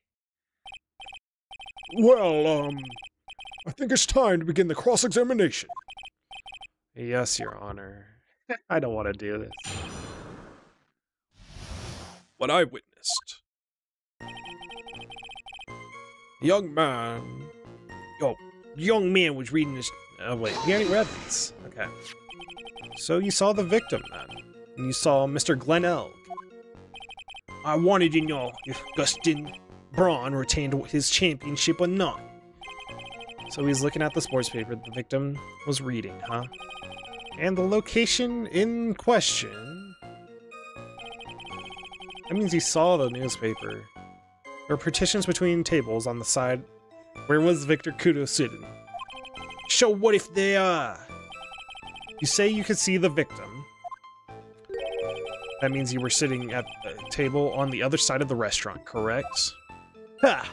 Well, I think it's time to begin the cross-examination. Yes, Your Honor. I don't want to do this. What I witnessed. The young man was reading this. Oh wait, he already read these. Okay. So you saw the victim then, and you saw Mr. Glenn Elg. I wanted to know if Gustin Braun retained his championship or not. So he's looking at the sports paper the victim was reading, huh? And the location in question... That means he saw the newspaper. There were partitions between tables on the side. Where was Victor Kudo sitting? So what if they are? You say you could see the victim. That means you were sitting at the table on the other side of the restaurant, correct? Ha!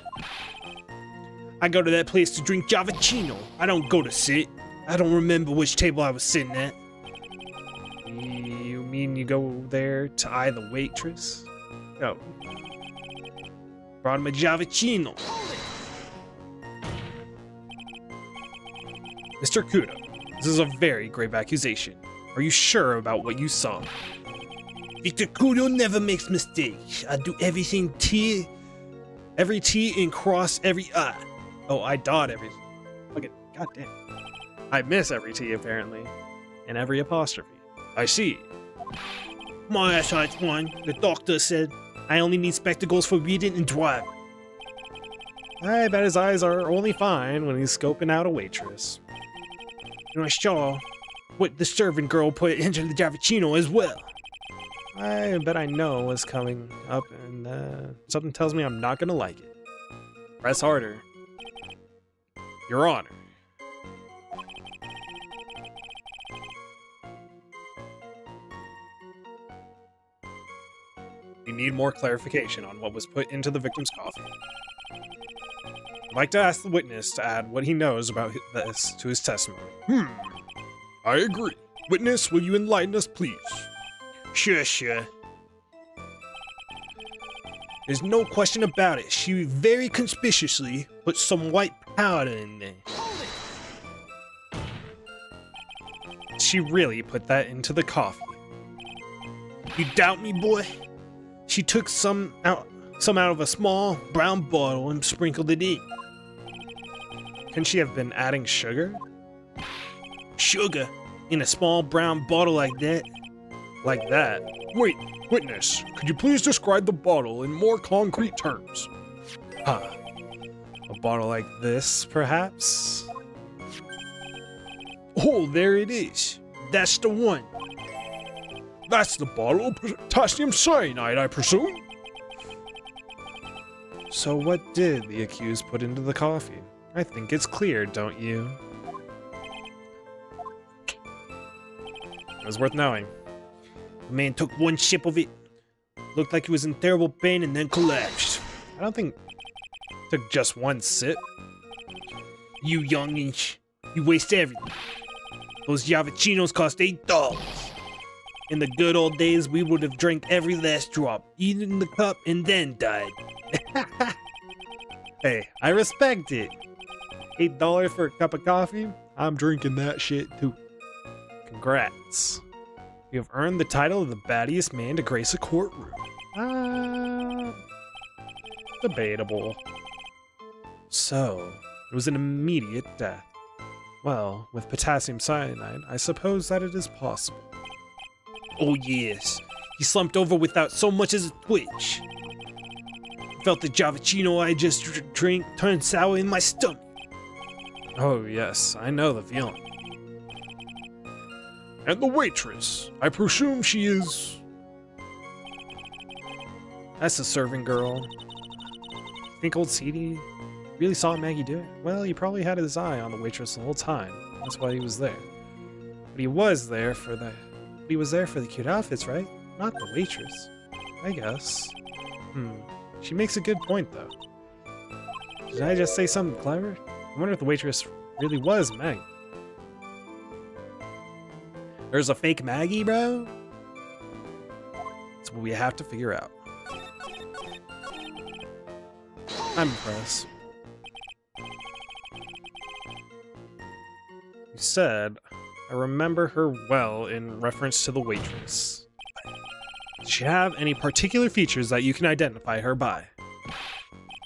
I go to that place to drink Javachino. I don't go to sit. I don't remember which table I was sitting at. You mean you go there to eye the waitress? Oh. Brought him a Javachino. Mr. Kudo, this is a very grave accusation. Are you sure about what you saw? Victor Kudo never makes mistakes. I do everything every T and cross every I. Oh, I dot every... Okay, goddamn. I miss every T, apparently. And every apostrophe. I see. My eyesight's fine. The doctor said I only need spectacles for reading and driving. I bet his eyes are only fine when he's scoping out a waitress. And I saw what the servant girl put into the Javachino as well. I bet I know what's coming up, and something tells me I'm not gonna like it. Press harder. Your Honor. We need more clarification on what was put into the victim's coffee. I'd like to ask the witness to add what he knows about this to his testimony. I agree. Witness, will you enlighten us, please? Sure. There's no question about it. She very conspicuously put some white powder in there. She really put that into the coffee. You doubt me, boy? She took some out of a small brown bottle and sprinkled it in. Can she have been adding sugar? Sugar in a small brown bottle like that? Like that? Wait, witness, could you please describe the bottle in more concrete terms? Huh. A bottle like this, perhaps? Oh, there it is. That's the one. That's the bottle of potassium cyanide, I presume? So what did the accused put into the coffee? I think it's clear, don't you? It was worth knowing. The man took one sip of it. Looked like he was in terrible pain and then collapsed. I don't think it took just one sip. You youngins, you waste everything. Those Javachinos cost $8. In the good old days, we would have drank every last drop, eaten the cup, and then died. Hey, I respect it. $8 for a cup of coffee? I'm drinking that shit too. Congrats. You have earned the title of the battiest man to grace a courtroom. Debatable. So, it was an immediate death. Well, with potassium cyanide, I suppose that it is possible. Oh yes, he slumped over without so much as a twitch. Felt the Javachino I just drank turn sour in my stomach. Oh yes, I know the feeling. And the waitress, I presume she is... That's the serving girl. Think old CD really saw Maggie do it? Well, he probably had his eye on the waitress the whole time. That's why he was there. But he was there for the... He was there for the cute outfits, right? Not the waitress. I guess. She makes a good point, though. Did I just say something clever? I wonder if the waitress really was Maggie. There's a fake Maggie, bro? That's what we have to figure out. I'm impressed. You said, I remember her well in reference to the waitress. Does she have any particular features that you can identify her by?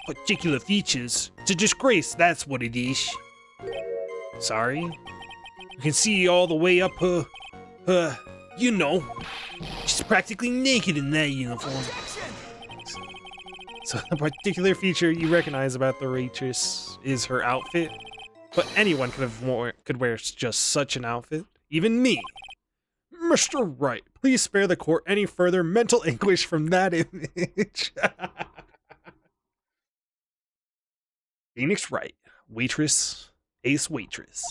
Particular features? It's a disgrace, that's what it is. Sorry? You can see all the way up her, you know. She's practically naked in that uniform. So the particular feature you recognize about the waitress is her outfit? But anyone could wear just such an outfit. Even me. Mr. Wright, please spare the court any further mental anguish from that image. Phoenix Wright, waitress, ace waitress.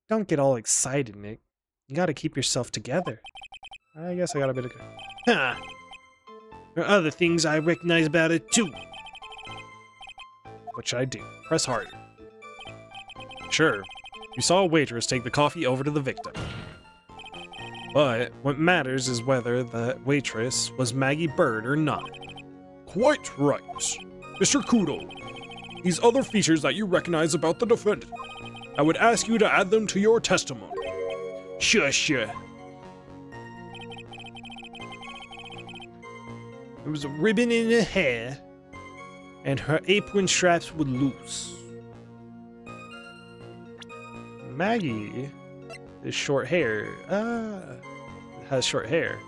Don't get all excited, Nick. You gotta keep yourself together. I guess I got a bit of... Huh. There are other things I recognize about it too. What should I do? Press harder. Sure, you saw a waitress take the coffee over to the victim. But what matters is whether the waitress was Maggie Bird or not. Quite right. Mr. Kudo, these other features that you recognize about the defendant, I would ask you to add them to your testimony. Sure. There was a ribbon in her hair, and her apron straps were loose. Maggie is short hair. Has short hair.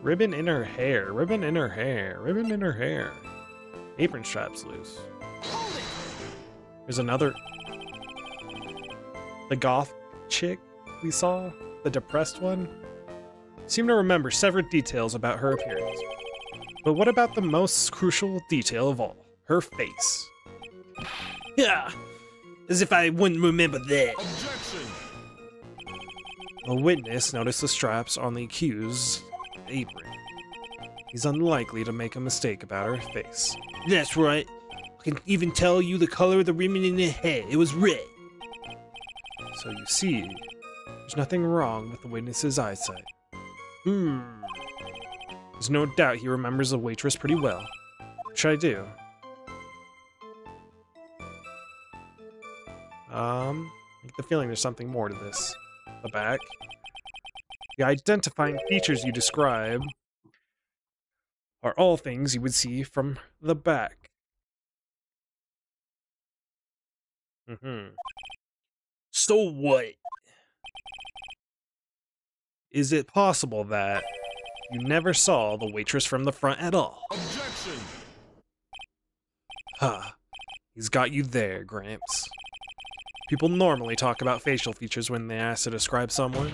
Ribbon in her hair. Ribbon in her hair. Ribbon in her hair. Apron straps loose. There's another. The goth chick we saw, the depressed one. Seem to remember several details about her appearance. But what about the most crucial detail of all? Her face. Yeah, as if I wouldn't remember that. Objection! A witness noticed the straps on the accused's apron. He's unlikely to make a mistake about her face. That's right. I can even tell you the color of the ribbon in her hair. It was red. So you see, there's nothing wrong with the witness's eyesight. There's no doubt he remembers the waitress pretty well. What should I do? I get the feeling there's something more to this. The back. The identifying features you describe are all things you would see from the back. So what? Is it possible that you never saw the waitress from the front at all? Objection! He's got you there, Gramps. People normally talk about facial features when they ask to describe someone.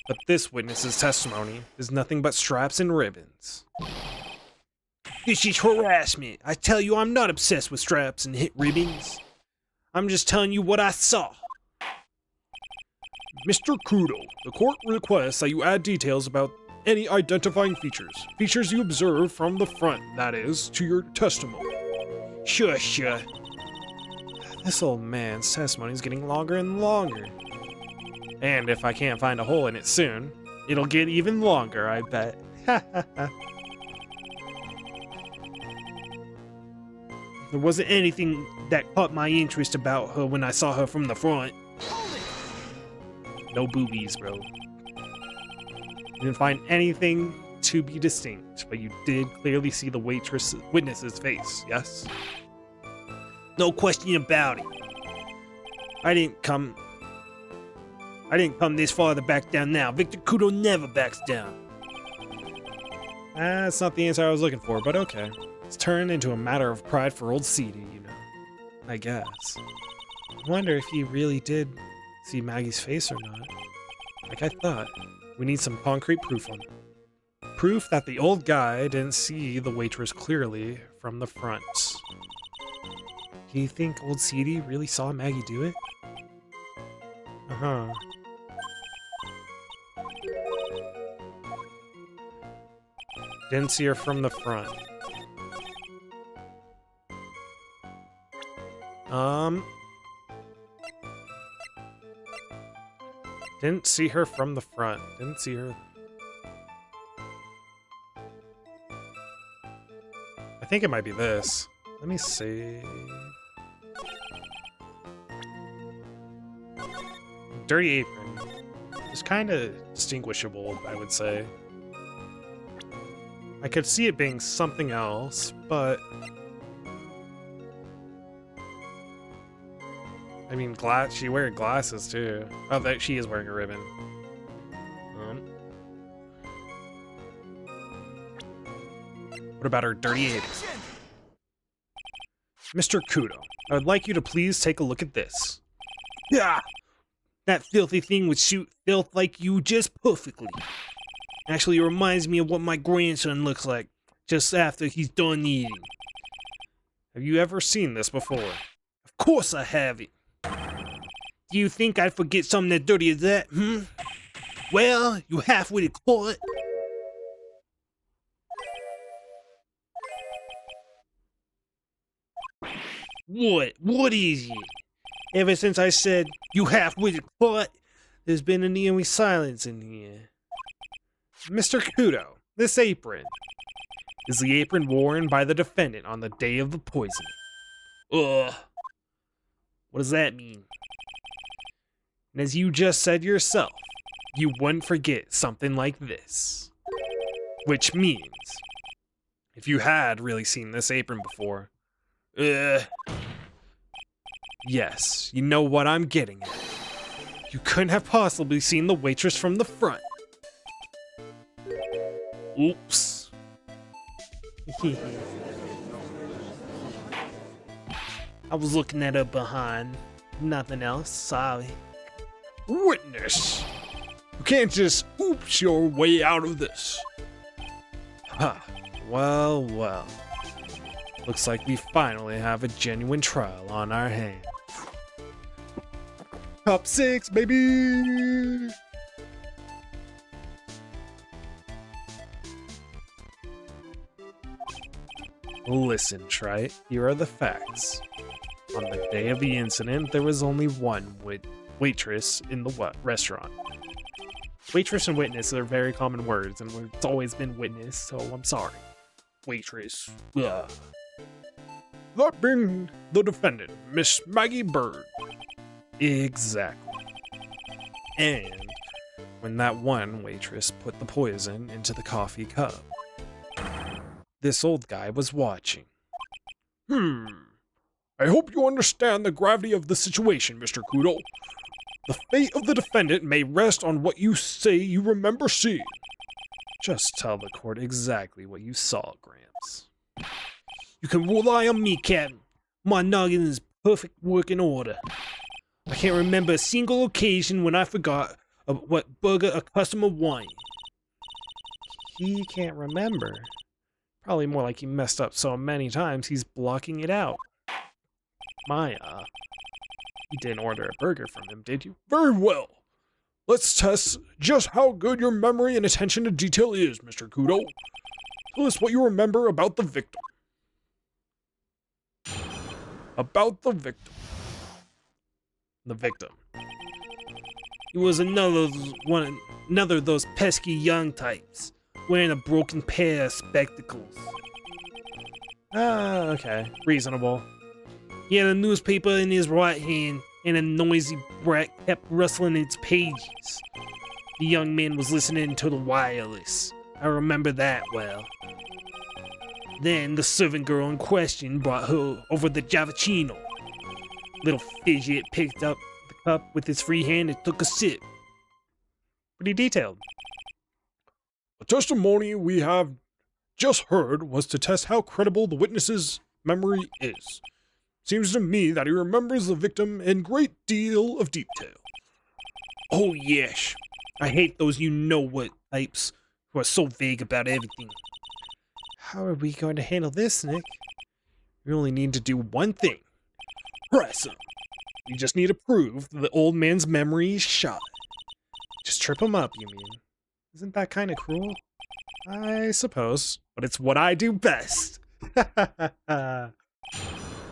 But this witness's testimony is nothing but straps and ribbons. This is harassment. I tell you, I'm not obsessed with straps and hit ribbons. I'm just telling you what I saw. Mr. Kudo, the court requests that you add details about any identifying features. Features you observe from the front, that is, to your testimony. Sure. This old man's testimony is getting longer and longer. And if I can't find a hole in it soon, it'll get even longer, I bet. There wasn't anything that caught my interest about her when I saw her from the front. No boobies, bro. You didn't find anything to be distinct, but you did clearly see the witness's face, yes? No question about it. I didn't come this far to back down now. Victor Kudo never backs down. That's not the answer I was looking for, but okay. It's turned into a matter of pride for old CD, you know. I guess. I wonder if he really did see Maggie's face or not. Like I thought. We need some concrete proof on it. Proof that the old guy didn't see the waitress clearly from the front. Do you think old CD really saw Maggie do it? Uh-huh. Didn't see her from the front. Didn't see her from the front. Didn't see her. I think it might be this. Let me see. Dirty apron. It's kind of distinguishable, I would say. I could see it being something else, but... I mean, she wears glasses, too. Oh, that she is wearing a ribbon. What about her dirty apron? Mr. Kudo, I would like you to please take a look at this. Yeah, that filthy thing would shoot filth like you just perfectly. Actually, it reminds me of what my grandson looks like just after he's done eating. Have you ever seen this before? Of course I have it. Do you think I'd forget something that dirty as that, Well, you halfway caught. What is it? Ever since I said you half-witted caught, there's been an eerie silence in here. Mr. Kudo, this apron is the apron worn by the defendant on the day of the poisoning. Ugh. What does that mean? And as you just said yourself, you wouldn't forget something like this. Which means, if you had really seen this apron before, yes, you know what I'm getting at. You couldn't have possibly seen the waitress from the front. Oops. I was looking at her behind. Nothing else, sorry. Witness! You can't just oops your way out of this. Well. Looks like we finally have a genuine trial on our hands. Top 6, baby! Listen, Trite, here are the facts. On the day of the incident, there was only one waitress in the restaurant. Waitress and witness are very common words, and it's always been witness, so I'm sorry. Waitress. Ugh. That being the defendant, Miss Maggie Bird. Exactly. And when that one waitress put the poison into the coffee cup, this old guy was watching. I hope you understand the gravity of the situation, Mr. Kudo. The fate of the defendant may rest on what you say you remember seeing. Just tell the court exactly what you saw, Gramps. You can rely on me, Captain. My noggin is perfect working order. I can't remember a single occasion when I forgot what burger a customer wanted. He can't remember. Probably more like he messed up so many times he's blocking it out. Maya, you didn't order a burger from him, did you? Very well. Let's test just how good your memory and attention to detail is, Mr. Kudo. Tell us what you remember about the victim. About the victim. The victim. He was another of those pesky young types, wearing a broken pair of spectacles. Okay. Reasonable. He had a newspaper in his right hand, and a noisy brat kept rustling its pages. The young man was listening to the wireless. I remember that well. Then the servant girl in question brought her over the Javachino. Little fidget picked up the cup with his free hand and took a sip. Pretty detailed. The testimony we have just heard was to test how credible the witness's memory is. Seems to me that he remembers the victim in great deal of detail. Oh yes, I hate those you-know-what types who are so vague about everything. How are we going to handle this, Nick? We only need to do one thing. Press him. We just need to prove that the old man's memory is shot. Just trip him up, you mean? Isn't that kind of cruel? I suppose, but it's what I do best.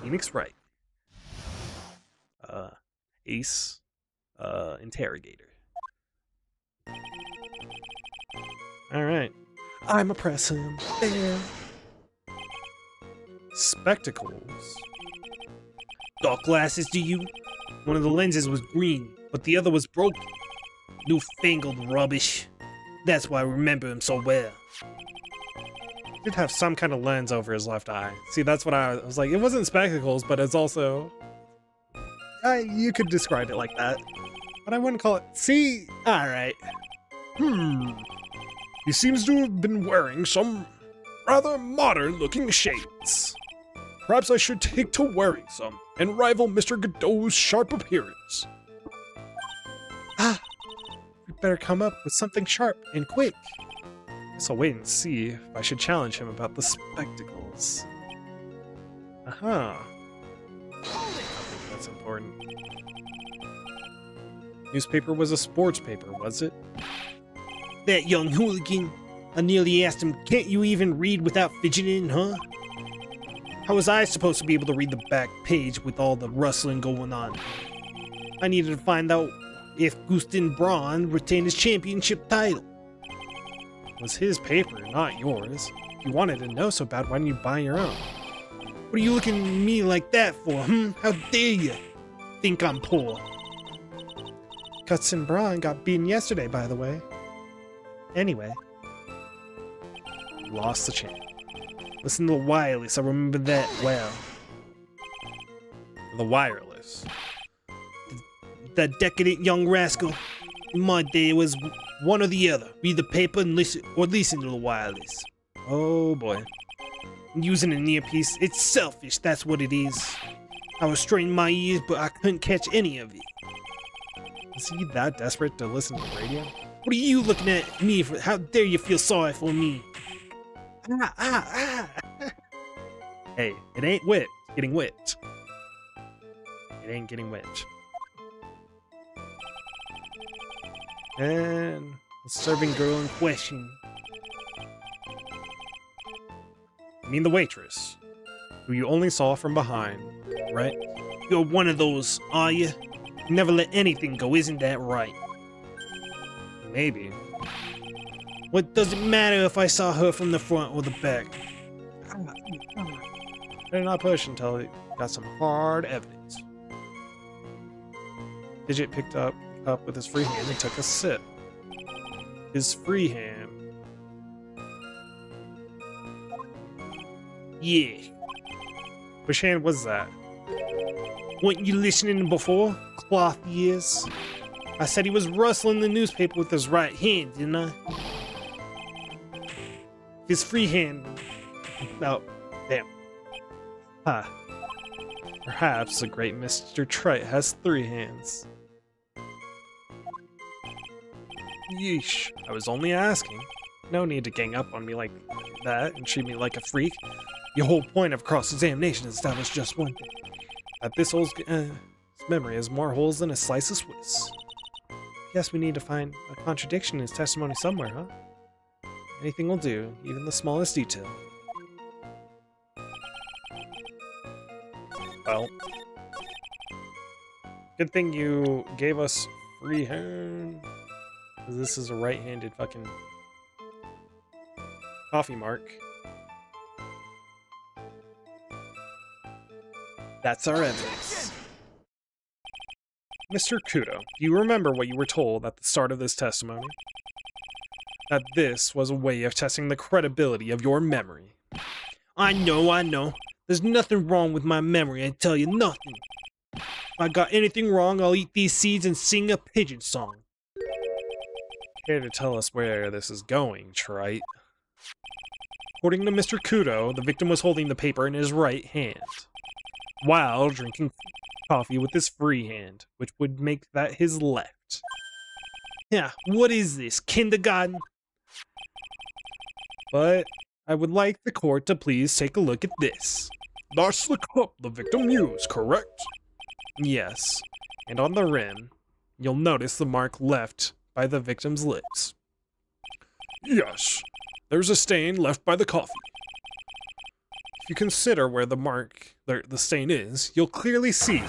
Phoenix Wright. Ace. Interrogator. Alright. I'm a press him. There. Spectacles. Dark glasses, do you? One of the lenses was green, but the other was broken. Newfangled rubbish. That's why I remember him so well. He did have some kind of lens over his left eye. See, that's what I was like. It wasn't spectacles, but it's also... you could describe it like that. But I wouldn't call it... See? Alright. He seems to have been wearing some rather modern-looking shades. Perhaps I should take to wearing some and rival Mr. Godot's sharp appearance. We better come up with something sharp and quick. Guess I'll wait and see if I should challenge him about the spectacles. I think that's important. Newspaper was a sports paper, was it? That young hooligan. I nearly asked him, can't you even read without fidgeting, huh? How was I supposed to be able to read the back page with all the rustling going on? I needed to find out if Gustin Braun retained his championship title. It was his paper, not yours. If you wanted to know so bad, why didn't you buy your own? What are you looking at me like that for, How dare you think I'm poor? Gustin Braun got beaten yesterday, by the way. Anyway. Lost the champ. Listen to the wireless, I remember that well. The wireless. That decadent young rascal. In my day, it was one or the other. Read the paper and listen to the wireless. Oh boy. Using an earpiece, it's selfish, that's what it is. I was straining my ears, but I couldn't catch any of it. Is he that desperate to listen to the radio? What are you looking at me for? How dare you feel sorry for me? Hey, it ain't wit. It's getting whipped. It ain't getting whipped. And the serving girl in question. I mean the waitress, who you only saw from behind, right? You're one of those, are you? You never let anything go, isn't that right? Maybe. What does it matter if I saw her from the front or the back? Better not push until we got some hard evidence. Digit picked up the cup with his free hand and took a sip. His free hand. Yeah. Which hand was that? Weren't you listening before? Cloth ears. I said he was rustling the newspaper with his right hand, didn't I? His free hand. Oh, damn. Huh. Perhaps the great Mr. Trite has 3 hands. Yeesh. I was only asking. No need to gang up on me like that and treat me like a freak. Your whole point of cross-examination is to establish just one thing. That this old memory has more holes than a slice of Swiss. Guess we need to find a contradiction in his testimony somewhere, huh? Anything will do, even the smallest detail. Well, good thing you gave us free hand. 'Cause this is a right-handed fucking coffee mark. That's our evidence. Mr. Kudo, do you remember what you were told at the start of this testimony? That this was a way of testing the credibility of your memory. I know. There's nothing wrong with my memory, I tell you, nothing. If I got anything wrong, I'll eat these seeds and sing a pigeon song. Care to tell us where this is going, Trite? According to Mr. Kudo, the victim was holding the paper in his right hand, while drinking coffee with his free hand, which would make that his left. Yeah, what is this, kindergarten? But I would like the court to please take a look at this. That's the cup the victim used, correct? Yes, and on the rim, you'll notice the mark left by the victim's lips. Yes. There's a stain left by the coffee. If you consider where the stain is, you'll clearly see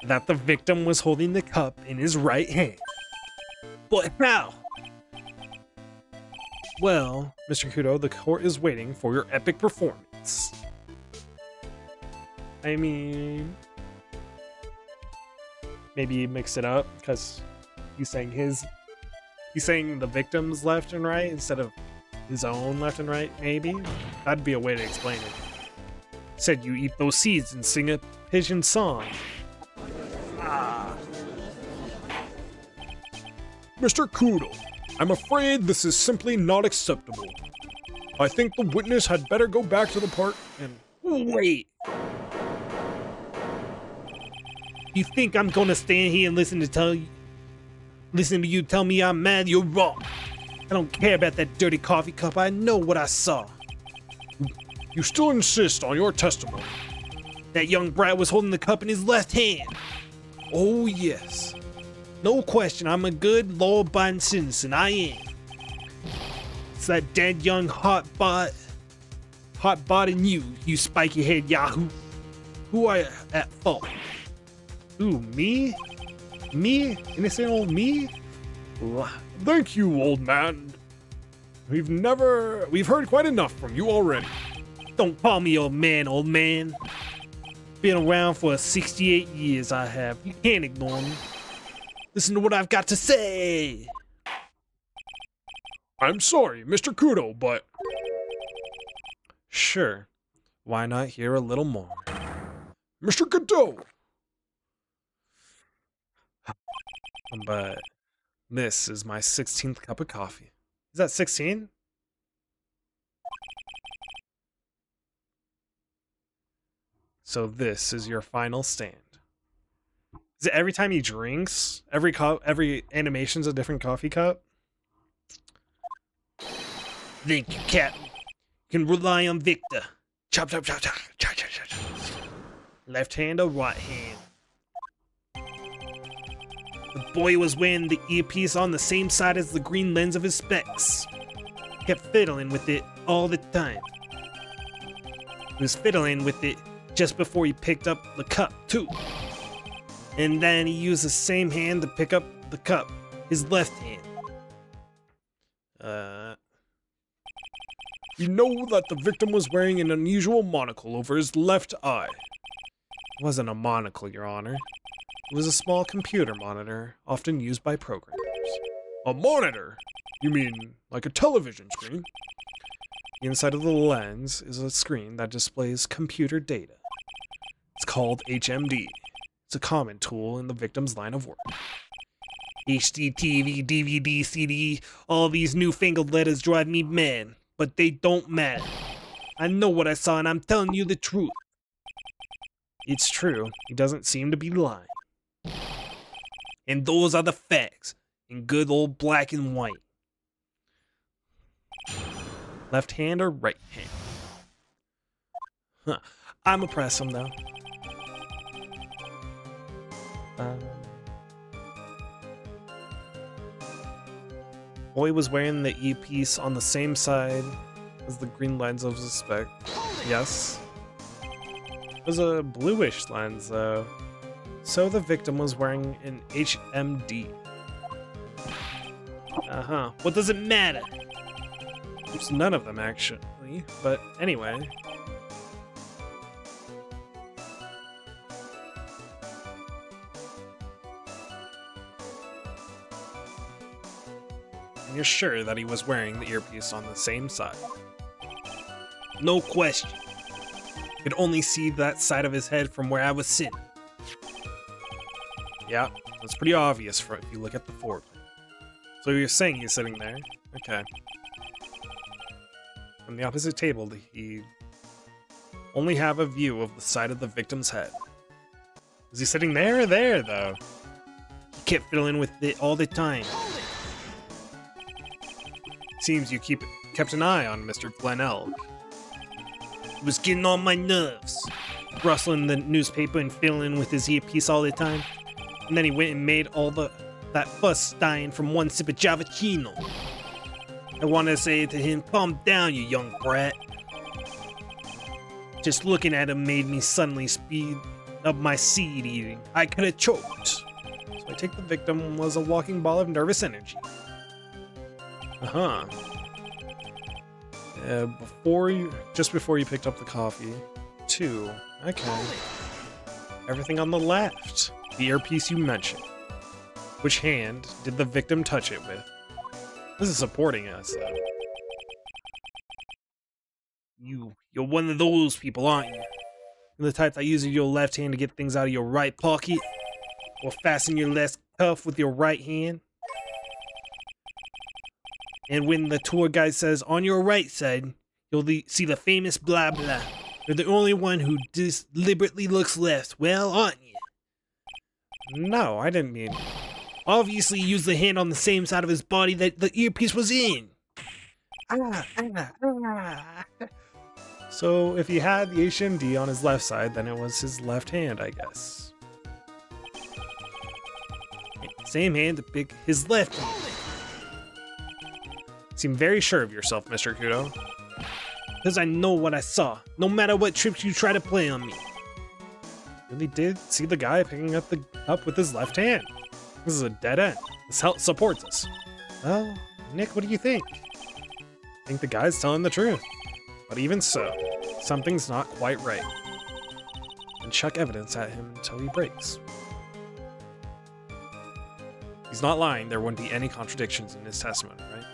that the victim was holding the cup in his right hand. But how? Well, Mr. Kudo, the court is waiting for your epic performance. I mean, maybe he mixed it up because he's saying the victim's left and right instead of his own left and right, maybe? That'd be a way to explain it. Said you eat those seeds and sing a pigeon song. Mr. Kudo, I'm afraid this is simply not acceptable. I think the witness had better go back to the park and... Wait. You think I'm gonna stand here and listen to you tell me I'm mad? You're wrong. I don't care about that dirty coffee cup. I know what I saw. You still insist on your testimony. That young brat was holding the cup in his left hand. Oh, yes. No question, I'm a good, law-abiding citizen. I am. It's that dead young hot-bot in you spiky-head yahoo. Who are you at fault? Who, me? Me? Innocent old me? Thank you, old man. We've heard quite enough from you already. Don't call me old man. Been around for 68 years, I have. You can't ignore me. Listen to what I've got to say. I'm sorry, Mr. Kudo, but... Sure. Why not hear a little more? Mr. Kudo! But this is my 16th cup of coffee. Is that 16? So this is your final stand. Is it every time he drinks? Every animation's a different coffee cup? Thank you, Captain. You can rely on Victor. Chop, chop, chop, chop, chop, chop, chop. Left hand or right hand? The boy was wearing the earpiece on the same side as the green lens of his specs. Kept fiddling with it all the time. He was fiddling with it just before he picked up the cup, too. And then he used the same hand to pick up the cup, his left hand. We know that the victim was wearing an unusual monocle over his left eye. It wasn't a monocle, Your Honor. It was a small computer monitor, often used by programmers. A monitor? You mean like a television screen? The inside of the lens is a screen that displays computer data. It's called HMD. It's a common tool in the victim's line of work. HDTV, DVD, CD, all these newfangled letters drive me mad, but they don't matter. I know what I saw and I'm telling you the truth. It's true, he doesn't seem to be lying. And those are the facts, in good old black and white. Left hand or right hand? Huh. I'ma press him though. Boy was wearing the earpiece on the same side as the green lens of his spec. Yes. It was a bluish lens though. So the victim was wearing an HMD. Uh-huh. What does it matter? There's none of them actually, but anyway. And you're sure that he was wearing the earpiece on the same side? No question. Could only see that side of his head from where I was sitting. Yeah, that's pretty obvious if you look at the foreplay. So you're saying he's sitting there? Okay. From the opposite table, he only have a view of the side of the victim's head. Is he sitting there or there, though? He kept fiddling with it all the time. Seems you kept an eye on Mr. Glen Elk. It was getting on my nerves. Rustling the newspaper and fiddling with his earpiece all the time. And then he went and made all that fuss dying from one sip of Javachino. I wanted to say to him, calm down, you young brat. Just looking at him made me suddenly speed up my seed eating. I could have choked. So I take the victim was a walking ball of nervous energy. Uh-huh. Just before you picked up the coffee. 2. Okay. Everything on the left. The earpiece you mentioned. Which hand did the victim touch it with? This is supporting us, though. You're one of those people, aren't you? You're the type that uses your left hand to get things out of your right pocket? Or fasten your left cuff with your right hand? And when the tour guide says, on your right side, you'll see the famous blah blah. You're the only one who deliberately looks left. Well, aren't you? No, I didn't mean... Obviously, he used the hand on the same side of his body that the earpiece was in. So, if he had the HMD on his left side, then it was his left hand, I guess. Same hand to pick his left hand. Seem very sure of yourself, Mr. Kudo. Because I know what I saw, no matter what tricks you try to play on me. Really did see the guy picking up with his left hand. This is a dead end. This supports us. Well, Nick, what do you think? I think the guy's telling the truth. But even so, something's not quite right. And chuck evidence at him until he breaks. He's not lying, there wouldn't be any contradictions in his testimony, right?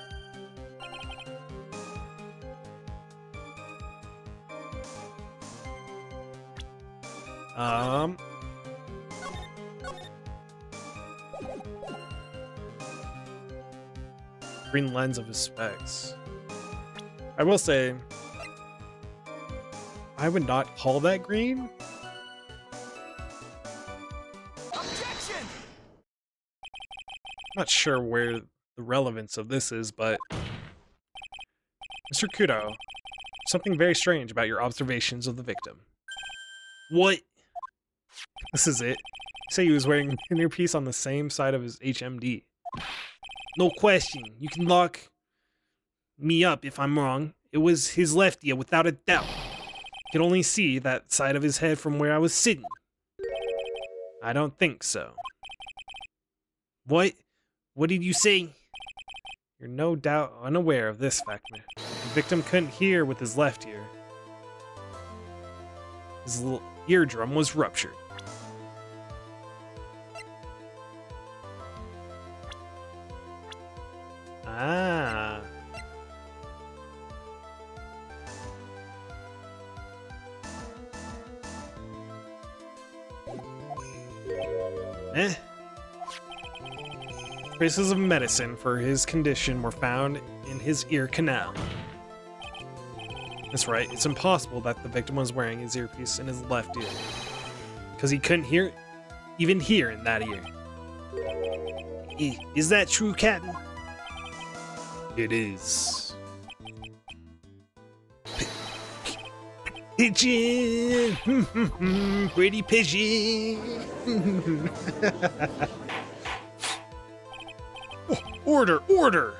Green lens of his specs. I will say, I would not call that green. Objection! Not sure where the relevance of this is, but Mr. Kudo, something very strange about your observations of the victim. What? This is it. You say he was wearing an earpiece on the same side of his HMD. No question. You can lock me up if I'm wrong. It was his left ear, without a doubt. I could only see that side of his head from where I was sitting. I don't think so. What? What did you say? You're no doubt unaware of this fact, The victim couldn't hear with his left ear. His eardrum was ruptured. Ah. Traces of medicine for his condition were found in his ear canal. That's right, it's impossible that the victim was wearing his earpiece in his left ear, because he couldn't even hear in that ear. Is that true, Captain? It is. Pigeon! Pretty pigeon! Order! Order!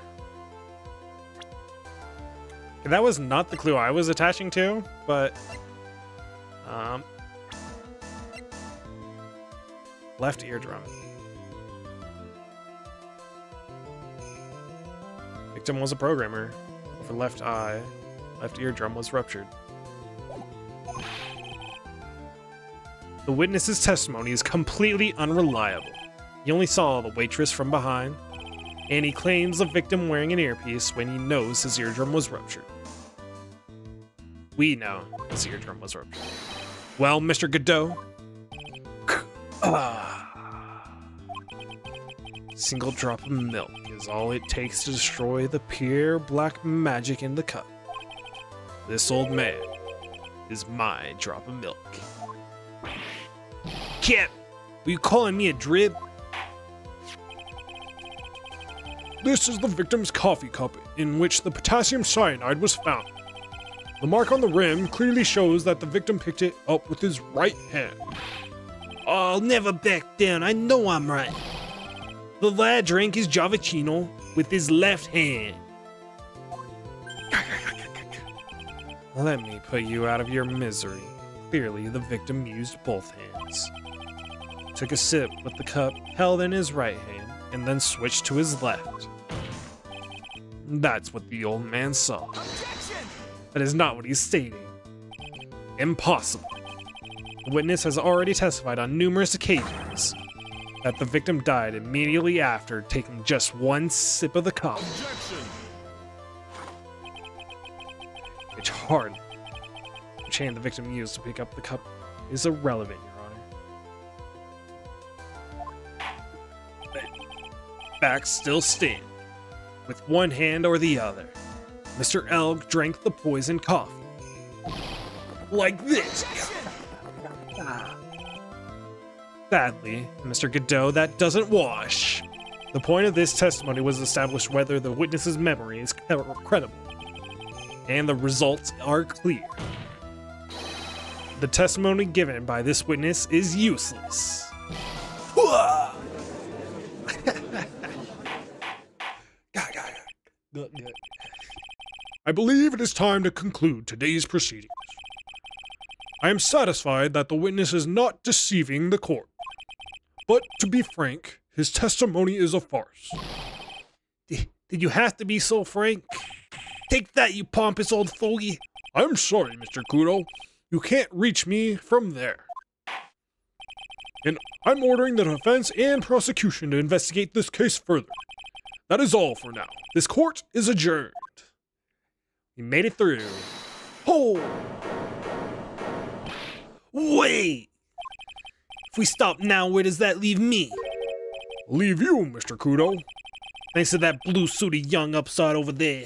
That was not the clue I was attaching to, but left eardrum. Victim was a programmer. For left eye, left eardrum was ruptured. The witness's testimony is completely unreliable. He only saw the waitress from behind, and he claims the victim wearing an earpiece when he knows his eardrum was ruptured. We know his eardrum was ruptured. Well, Mr. Godot. Single drop of milk is all it takes to destroy the pure black magic in the cup. This old man is my drop of milk. Cap, were you calling me a drib? This is the victim's coffee cup in which the potassium cyanide was found. The mark on the rim clearly shows that the victim picked it up with his right hand. I'll never back down. I know I'm right. The lad drank his Javicino with his left hand. Let me put you out of your misery. Clearly, the victim used both hands. Took a sip with the cup held in his right hand, and then switched to his left. That's what the old man saw. Objection! That is not what he's stating. Impossible. The witness has already testified on numerous occasions that the victim died immediately after taking just one sip of the coffee. Objection! Which hardly. The chain the victim used to pick up the cup is irrelevant, Your Honor. Facts still stand. With one hand or the other, Mr. Elg drank the poisoned coffee. Like this. Sadly, Mr. Godot, that doesn't wash. The point of this testimony was to establish whether the witness's memory is credible, and the results are clear. The testimony given by this witness is useless. I believe it is time to conclude today's proceedings. I am satisfied that the witness is not deceiving the court. But to be frank, his testimony is a farce. Did you have to be so frank? Take that, you pompous old fogey. I'm sorry, Mr. Kudo. You can't reach me from there. And I'm ordering the defense and prosecution to investigate this case further. That is all for now. This court is adjourned. We made it through. Oh! Wait! If we stop now, where does that leave me? Leave you, Mr. Kudo. Thanks to that blue-suited young upstart over there.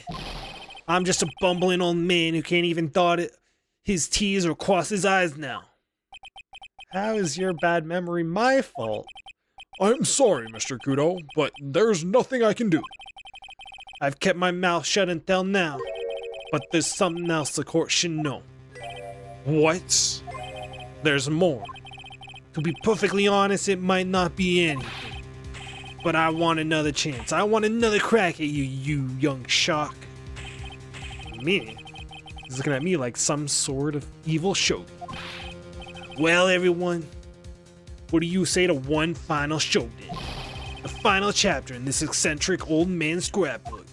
I'm just a bumbling old man who can't even dot his T's or cross his I's now. How is your bad memory my fault? I'm sorry, Mr. Kudo, but there's nothing I can do. I've kept my mouth shut until now, but there's something else the court should know. What? There's more. To be perfectly honest, it might not be anything. But I want another chance. I want another crack at you, you young shark. Me? He's looking at me like some sort of evil shogun. Well, everyone, what do you say to one final showdown? The final chapter in this eccentric old man's scrapbook.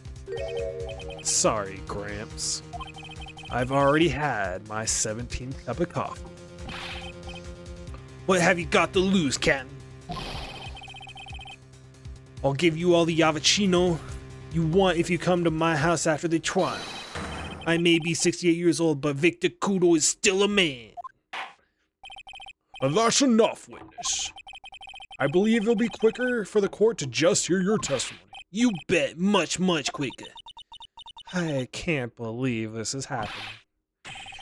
Sorry, Gramps. I've already had my 17th cup of coffee. What have you got to lose, Captain? I'll give you all the Yavachino you want if you come to my house after the trial. I may be 68 years old, but Victor Kudo is still a man. And that's enough, witness. I believe it'll be quicker for the court to just hear your testimony. You bet, much, much quicker. I can't believe this is happening.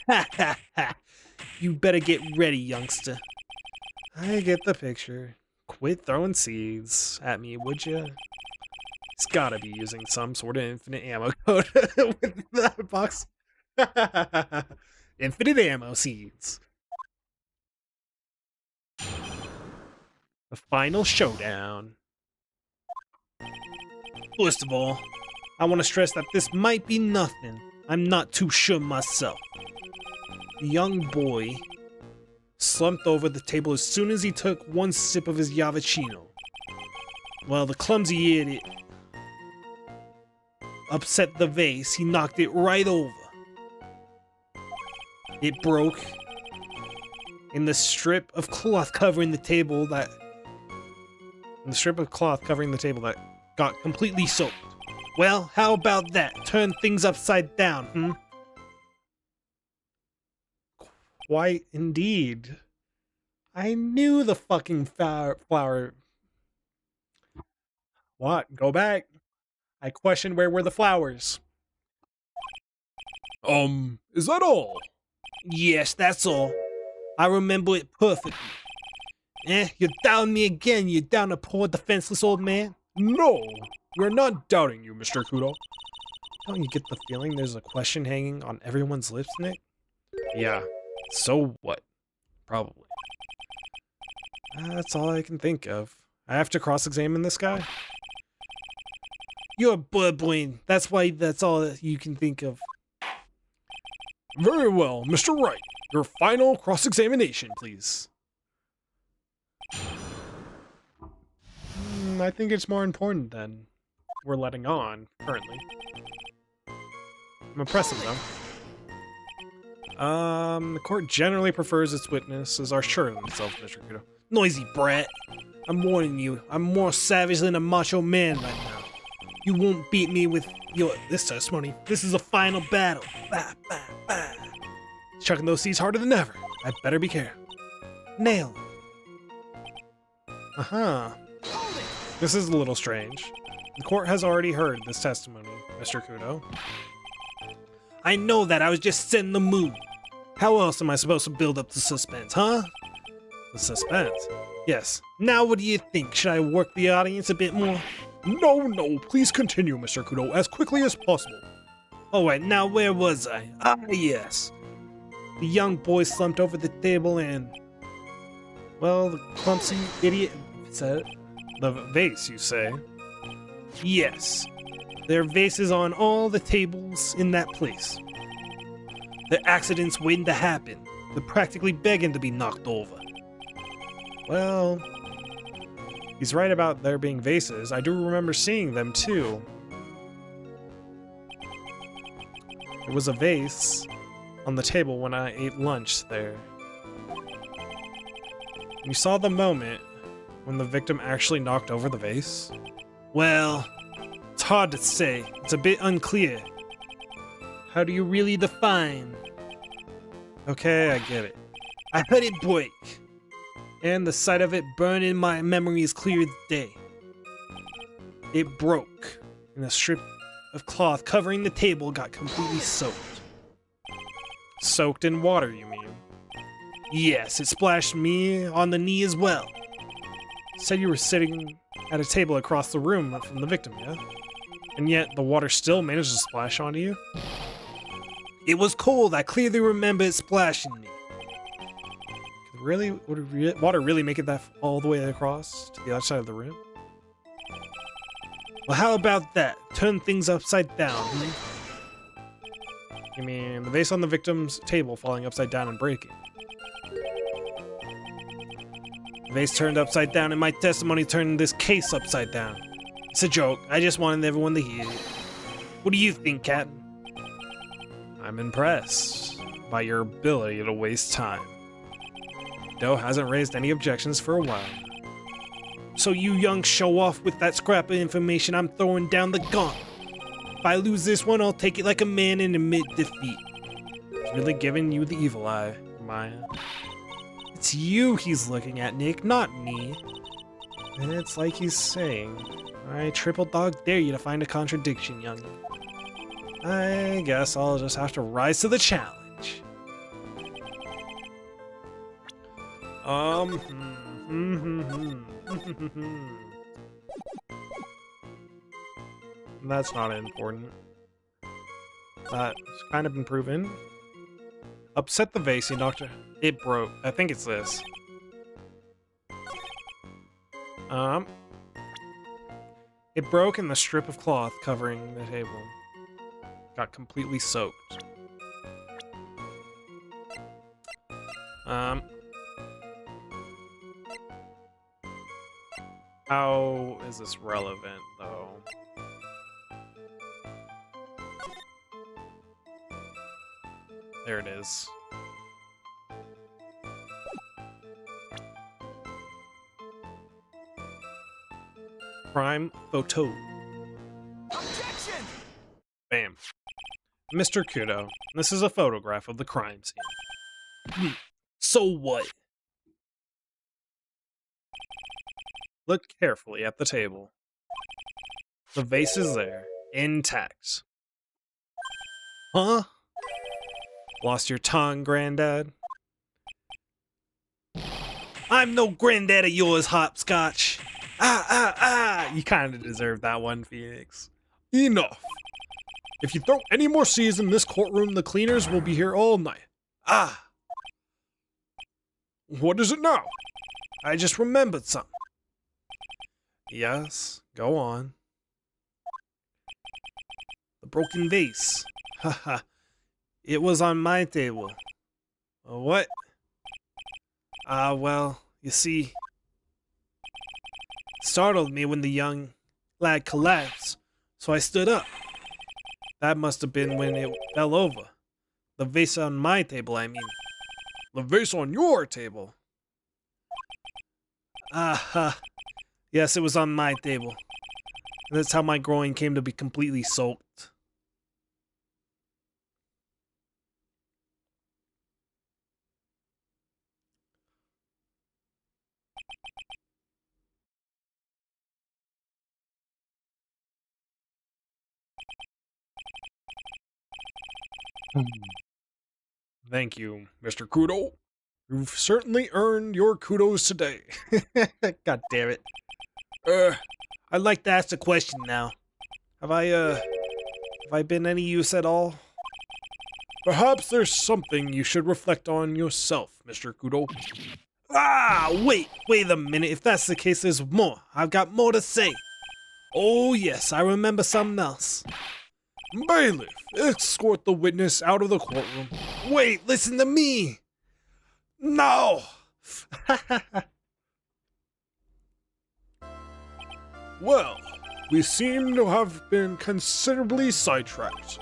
Ha ha ha. You better get ready, youngster. I get the picture. Quit throwing seeds at me, would you? He's gotta be using some sort of infinite ammo code with that box. Infinite ammo seeds. The final showdown. First of all, I want to stress that this might be nothing. I'm not too sure myself. The young boy slumped over the table as soon as he took one sip of his Yavachino. Well, the clumsy idiot upset the vase. He knocked it right over. It broke in the strip of cloth covering the table that got completely soaked. Well, how about that? Turn things upside down, Quite indeed. I knew the fucking flower. What? Go back. I questioned where were the flowers. Is that all? Yes, that's all. I remember it perfectly. You're doubting me again, you down a poor defenseless old man? No, we're not doubting you, Mr. Kudo. Don't you get the feeling there's a question hanging on everyone's lips, Nick? Yeah. So what? Probably. That's all I can think of. I have to cross-examine this guy? You're a burbling. That's why that's all that you can think of. Very well, Mr. Wright. Your final cross-examination, please. I think it's more important than we're letting on, currently. I'm impressive, though. The court generally prefers its witnesses are sure of themselves, Mr. Kudo. Noisy brat. I'm warning you, I'm more savage than a macho man right now. You won't beat me with this testimony. This is a final battle. Bah, bah, bah. Chucking those seeds harder than ever. I better be careful. Nail. Uh-huh. This is a little strange. The court has already heard this testimony, Mr. Kudo. I know that, I was just setting the mood. How else am I supposed to build up the suspense, huh? The suspense? Yes. Now what do you think? Should I work the audience a bit more? No, please continue, Mr. Kudo, as quickly as possible. Alright, now where was I? Ah, yes. The young boy slumped over the table and... Well, the clumsy idiot said... The vase, you say? Yes. There are vases on all the tables in that place. The accident's waiting to happen. They're practically begging to be knocked over. Well... He's right about there being vases. I do remember seeing them, too. There was a vase on the table when I ate lunch there. You saw the moment when the victim actually knocked over the vase? Well, it's hard to say. It's a bit unclear. How do you really define? Okay, I get it. I heard it break. And the sight of it burn in my memory is clear as day. It broke, and a strip of cloth covering the table got completely soaked. Soaked in water, you mean? Yes, it splashed me on the knee as well. Said you were sitting at a table across the room from the victim, yeah? And yet the water still managed to splash onto you? It was cold. I clearly remember it splashing me. Really? Would water really make it that all the way across to the other side of the room? Well, how about that? Turn things upside down. You mean the vase on the victim's table falling upside down and breaking? The vase turned upside down and my testimony turned this case upside down. It's a joke. I just wanted everyone to hear it. What do you think, Captain? I'm impressed by your ability to waste time. Doe hasn't raised any objections for a while. So you young show off with that scrap of information, I'm throwing down the gauntlet. If I lose this one, I'll take it like a man and admit defeat. He's really giving you the evil eye, Maya. It's you he's looking at, Nick, not me. And it's like he's saying, I triple dog dare you to find a contradiction, young. I guess I'll just have to rise to the challenge. That's not important. That's kind of been proven. Upset the vase, you knocked it. It broke. I think it's this. It broke and the strip of cloth covering the table got completely soaked. How is this relevant, though? There it is. Crime photo. Objection! Bam. Mr. Kudo, this is a photograph of the crime scene. So what? Look carefully at the table. The vase is there, intact. Huh? Lost your tongue, Granddad? I'm no granddad of yours, Hopscotch. You kind of deserve that one, Phoenix. Enough. If you throw any more C's in this courtroom, the cleaners will be here all night. What is it now? I just remembered something. Yes, go on. The broken vase. Haha. It was on my table. What? Well, you see, it startled me when the young lad collapsed, so I stood up. That must have been when it fell over. The vase on my table, I mean. The vase on your table. Yes, it was on my table. That's how my groin came to be completely soaked. Thank you, Mr. Kudo. You've certainly earned your kudos today. God damn it. I'd like to ask a question now. Have I been any use at all? Perhaps there's something you should reflect on yourself, Mr. Kudo. Wait a minute. If that's the case, there's more. I've got more to say. Oh, yes, I remember something else. Bailiff, escort the witness out of the courtroom. Wait, listen to me. No. Well, we seem to have been considerably sidetracked,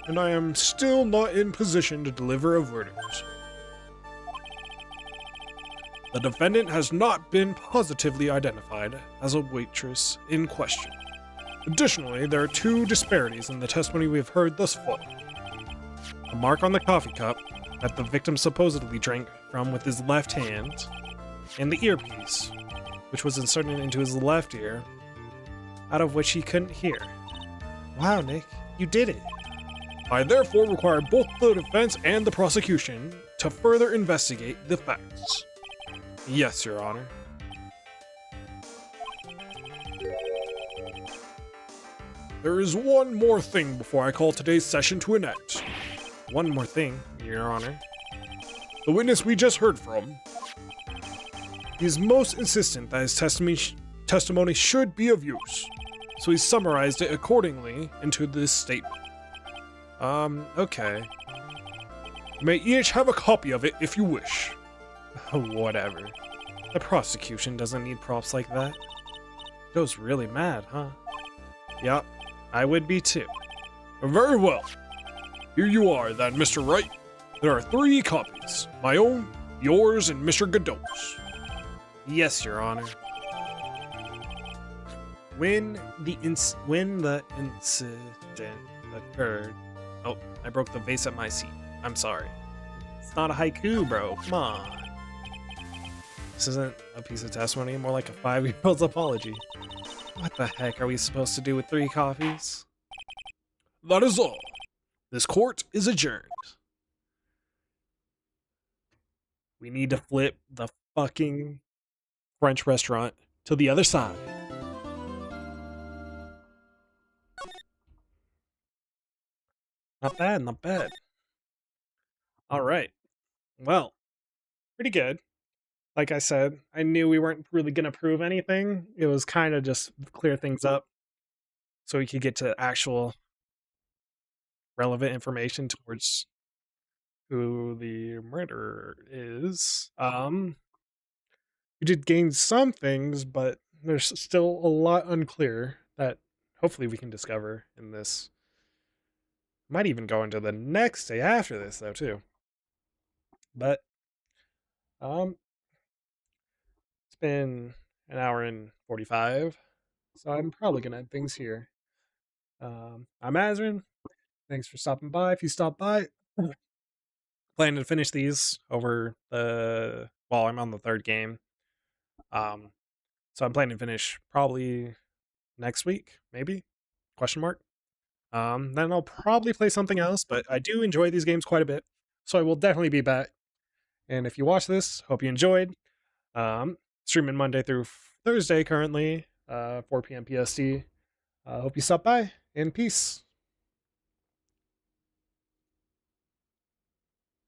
and I am still not in position to deliver a verdict. The defendant has not been positively identified as a waitress in question. Additionally, there are two disparities in the testimony we have heard thus far. A mark on the coffee cup that the victim supposedly drank from with his left hand, and the earpiece, which was inserted into his left ear, out of which he couldn't hear. Wow, Nick, you did it. I therefore require both the defense and the prosecution to further investigate the facts. Yes, Your Honor. There is one more thing before I call today's session to an end. One more thing, Your Honor. The witness we just heard from. He is most insistent that his testimony should be of use, so he summarized it accordingly into this statement. Okay. You may each have a copy of it if you wish. Whatever. The prosecution doesn't need props like that. Joe's really mad, huh? Yup. I would be too. Very well. Here you are, then, Mr. Wright. There are 3 copies. My own, yours, and Mr. Godot's. Yes, Your Honor. When the incident occurred. Oh, I broke the vase at my seat. I'm sorry. It's not a haiku, bro. Come on. This isn't a piece of testimony, more like a 5-year-old's apology. What the heck are we supposed to do with 3 coffees? That is all. This court is adjourned. We need to flip the fucking French restaurant to the other side. Not bad, not bad. All right. Well, pretty good. Like I said, I knew we weren't really going to prove anything. It was kind of just clear things up so we could get to actual relevant information towards who the murderer is. We did gain some things, but there's still a lot unclear that hopefully we can discover in this. Might even go into the next day after this, though, too. But, it's been an hour and 45, so I'm probably gonna end things here. I'm Azrin. Thanks for stopping by. If you stop by, planning to finish these over the. Well, I'm on the 3rd game. So I'm planning to finish probably next week, maybe? Question mark. Then I'll probably play something else, but I do enjoy these games quite a bit, so I will definitely be back. And if you watch this, hope you enjoyed. Streaming Monday through Thursday currently, 4 p.m. PST. Hope you stop by, and peace.